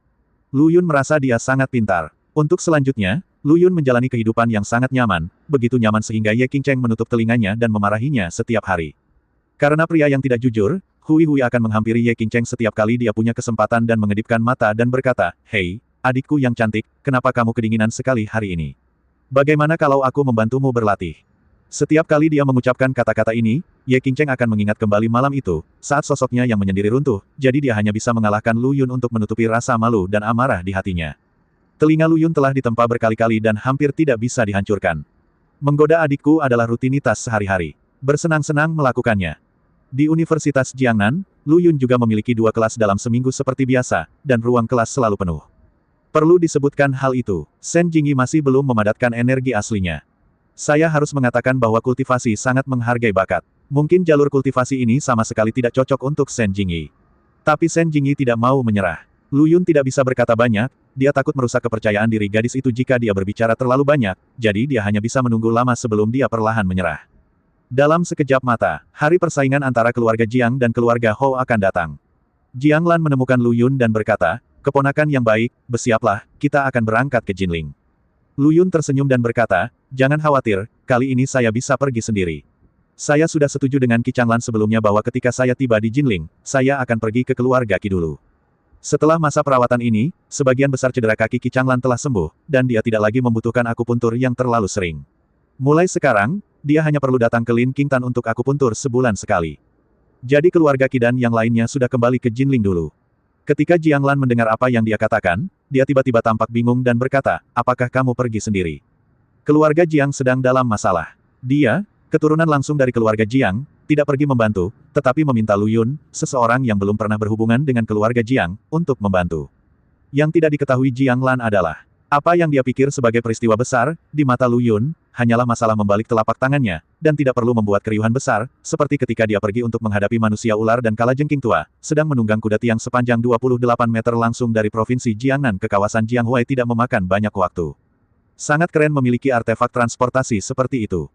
Lu Yun merasa dia sangat pintar. Untuk selanjutnya, Lu Yun menjalani kehidupan yang sangat nyaman, begitu nyaman sehingga Ye Qingcheng menutup telinganya dan memarahinya setiap hari. Karena pria yang tidak jujur, Hui Hui akan menghampiri Ye Qingcheng setiap kali dia punya kesempatan dan mengedipkan mata dan berkata, "Hei, adikku yang cantik, kenapa kamu kedinginan sekali hari ini? Bagaimana kalau aku membantumu berlatih?" Setiap kali dia mengucapkan kata-kata ini, Ye Qingcheng akan mengingat kembali malam itu, saat sosoknya yang menyendiri runtuh, jadi dia hanya bisa mengalahkan Lu Yun untuk menutupi rasa malu dan amarah di hatinya. Telinga Lu Yun telah ditempa berkali-kali dan hampir tidak bisa dihancurkan. Menggoda adikku adalah rutinitas sehari-hari. Bersenang-senang melakukannya. Di Universitas Jiangnan, Lu Yun juga memiliki 2 kelas dalam seminggu seperti biasa, dan ruang kelas selalu penuh. Perlu disebutkan hal itu, Sen Jingyi masih belum memadatkan energi aslinya. Saya harus mengatakan bahwa kultivasi sangat menghargai bakat. Mungkin jalur kultivasi ini sama sekali tidak cocok untuk Sen Jingyi. Tapi Sen Jingyi tidak mau menyerah. Lu Yun tidak bisa berkata banyak, dia takut merusak kepercayaan diri gadis itu jika dia berbicara terlalu banyak, jadi dia hanya bisa menunggu lama sebelum dia perlahan menyerah. Dalam sekejap mata, hari persaingan antara keluarga Jiang dan keluarga Hou akan datang. Jiang Lan menemukan Lu Yun dan berkata, "Keponakan yang baik, bersiaplah, kita akan berangkat ke Jinling." Lu Yun tersenyum dan berkata, "Jangan khawatir, kali ini saya bisa pergi sendiri. Saya sudah setuju dengan Qi Changlan sebelumnya bahwa ketika saya tiba di Jinling, saya akan pergi ke keluarga Qi dulu." Setelah masa perawatan ini, sebagian besar cedera kaki Qi Changlan telah sembuh, dan dia tidak lagi membutuhkan akupuntur yang terlalu sering. Mulai sekarang, dia hanya perlu datang ke Lin Qingtan untuk akupuntur sebulan sekali. Jadi keluarga Qi dan yang lainnya sudah kembali ke Jinling dulu. Ketika Jiang Lan mendengar apa yang dia katakan, dia tiba-tiba tampak bingung dan berkata, "Apakah kamu pergi sendiri?" Keluarga Jiang sedang dalam masalah. Dia, keturunan langsung dari keluarga Jiang, tidak pergi membantu, tetapi meminta Lu Yun, seseorang yang belum pernah berhubungan dengan keluarga Jiang, untuk membantu. Yang tidak diketahui Jiang Lan adalah, apa yang dia pikir sebagai peristiwa besar, di mata Lu Yun, hanyalah masalah membalik telapak tangannya, dan tidak perlu membuat keriuhan besar, seperti ketika dia pergi untuk menghadapi manusia ular dan kalajengking tua, sedang menunggang kuda tiang sepanjang 28 meter langsung dari provinsi Jiangnan ke kawasan Jianghuai tidak memakan banyak waktu. Sangat keren memiliki artefak transportasi seperti itu.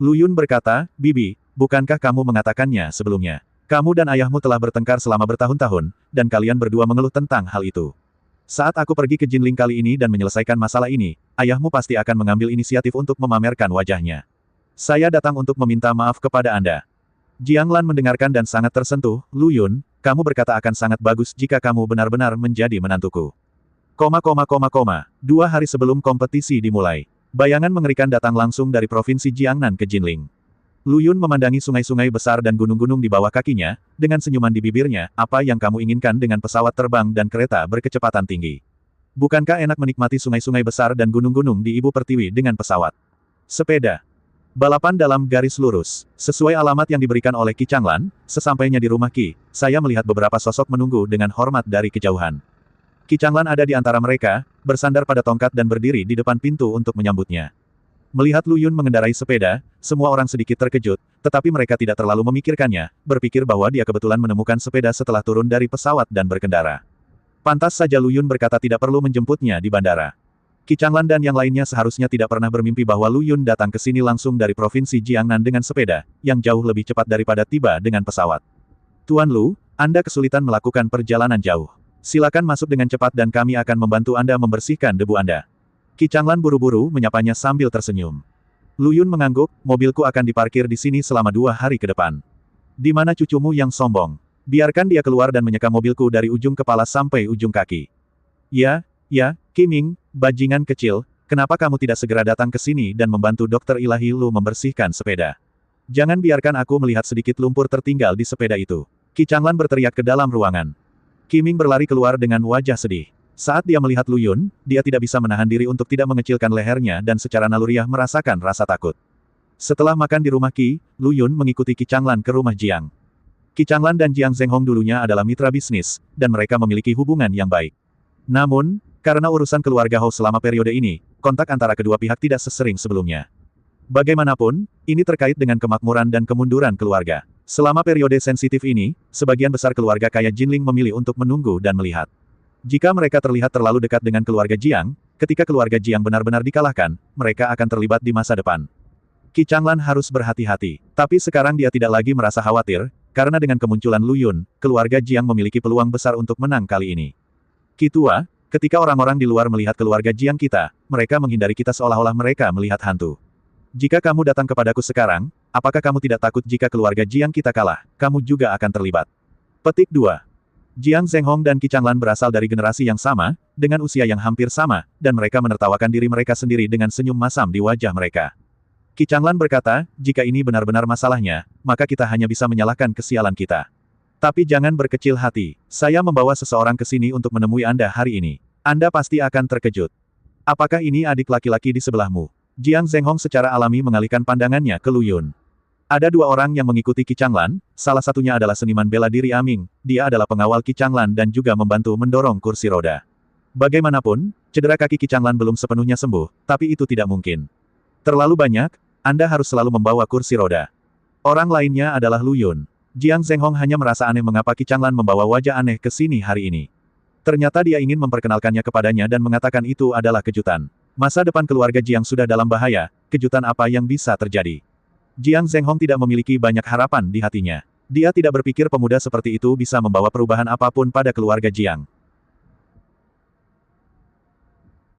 Lu Yun berkata, "Bibi, bukankah kamu mengatakannya sebelumnya? Kamu dan ayahmu telah bertengkar selama bertahun-tahun, dan kalian berdua mengeluh tentang hal itu. Saat aku pergi ke Jinling kali ini dan menyelesaikan masalah ini, ayahmu pasti akan mengambil inisiatif untuk memamerkan wajahnya. Saya datang untuk meminta maaf kepada Anda." Jiang Lan mendengarkan dan sangat tersentuh, "Lu Yun, kamu berkata akan sangat bagus jika kamu benar-benar menjadi menantuku." 2 hari sebelum kompetisi dimulai. Bayangan mengerikan datang langsung dari provinsi Jiangnan ke Jinling. Lu Yun memandangi sungai-sungai besar dan gunung-gunung di bawah kakinya, dengan senyuman di bibirnya, "Apa yang kamu inginkan dengan pesawat terbang dan kereta berkecepatan tinggi?" Bukankah enak menikmati sungai-sungai besar dan gunung-gunung di ibu pertiwi dengan pesawat? Sepeda. Balapan dalam garis lurus. Sesuai alamat yang diberikan oleh Qi Changlan, sesampainya di rumah Qi, saya melihat beberapa sosok menunggu dengan hormat dari kejauhan. Qi Changlan ada di antara mereka, bersandar pada tongkat dan berdiri di depan pintu untuk menyambutnya. Melihat Lu Yun mengendarai sepeda, semua orang sedikit terkejut, tetapi mereka tidak terlalu memikirkannya, berpikir bahwa dia kebetulan menemukan sepeda setelah turun dari pesawat dan berkendara. Pantas saja Lu Yun berkata tidak perlu menjemputnya di bandara. Qi Changlan dan yang lainnya seharusnya tidak pernah bermimpi bahwa Lu Yun datang ke sini langsung dari provinsi Jiangnan dengan sepeda, yang jauh lebih cepat daripada tiba dengan pesawat. Tuan Lu, Anda kesulitan melakukan perjalanan jauh. Silakan masuk dengan cepat dan kami akan membantu Anda membersihkan debu Anda. Qi Changlan buru-buru menyapanya sambil tersenyum. Lu Yun mengangguk, mobilku akan diparkir di sini selama 2 hari ke depan. Di mana cucumu yang sombong? Biarkan dia keluar dan menyeka mobilku dari ujung kepala sampai ujung kaki. Ya, Qi Ming, bajingan kecil, kenapa kamu tidak segera datang ke sini dan membantu Dokter Ilahi Lu membersihkan sepeda? Jangan biarkan aku melihat sedikit lumpur tertinggal di sepeda itu. Qi Changlan berteriak ke dalam ruangan. Qi Ming berlari keluar dengan wajah sedih. Saat dia melihat Lu Yun, dia tidak bisa menahan diri untuk tidak mengecilkan lehernya dan secara naluriah merasakan rasa takut. Setelah makan di rumah Qi, Lu Yun mengikuti Qi Changlan ke rumah Jiang. Qi Changlan dan Jiang Zhenghong dulunya adalah mitra bisnis, dan mereka memiliki hubungan yang baik. Namun, karena urusan keluarga Hou selama periode ini, kontak antara kedua pihak tidak sesering sebelumnya. Bagaimanapun, ini terkait dengan kemakmuran dan kemunduran keluarga. Selama periode sensitif ini, sebagian besar keluarga kaya Jinling memilih untuk menunggu dan melihat. Jika mereka terlihat terlalu dekat dengan keluarga Jiang, ketika keluarga Jiang benar-benar dikalahkan, mereka akan terlibat di masa depan. Qi Changlan harus berhati-hati. Tapi sekarang dia tidak lagi merasa khawatir, karena dengan kemunculan Lu Yun, keluarga Jiang memiliki peluang besar untuk menang kali ini. Qi Tua, ketika orang-orang di luar melihat keluarga Jiang kita, mereka menghindari kita seolah-olah mereka melihat hantu. Jika kamu datang kepadaku sekarang, apakah kamu tidak takut jika keluarga Jiang kita kalah, kamu juga akan terlibat. Petik 2. Jiang Zhenghong dan Qi Changlan berasal dari generasi yang sama, dengan usia yang hampir sama, dan mereka menertawakan diri mereka sendiri dengan senyum masam di wajah mereka. Qi Changlan berkata, jika ini benar-benar masalahnya, maka kita hanya bisa menyalahkan kesialan kita. Tapi jangan berkecil hati, saya membawa seseorang ke sini untuk menemui Anda hari ini. Anda pasti akan terkejut. Apakah ini adik laki-laki di sebelahmu? Jiang Zhenghong secara alami mengalihkan pandangannya ke Lu Yun. Ada 2 orang yang mengikuti Qi Changlan, salah satunya adalah seniman bela diri Aming, dia adalah pengawal Qi Changlan dan juga membantu mendorong kursi roda. Bagaimanapun, cedera kaki Qi Changlan belum sepenuhnya sembuh, tapi itu tidak mungkin. Terlalu banyak, Anda harus selalu membawa kursi roda. Orang lainnya adalah Lu Yun. Jiang Zhenghong hanya merasa aneh mengapa Qi Changlan membawa wajah aneh ke sini hari ini. Ternyata dia ingin memperkenalkannya kepadanya dan mengatakan itu adalah kejutan. Masa depan keluarga Jiang sudah dalam bahaya, kejutan apa yang bisa terjadi? Jiang Zhenghong tidak memiliki banyak harapan di hatinya. Dia tidak berpikir pemuda seperti itu bisa membawa perubahan apapun pada keluarga Jiang.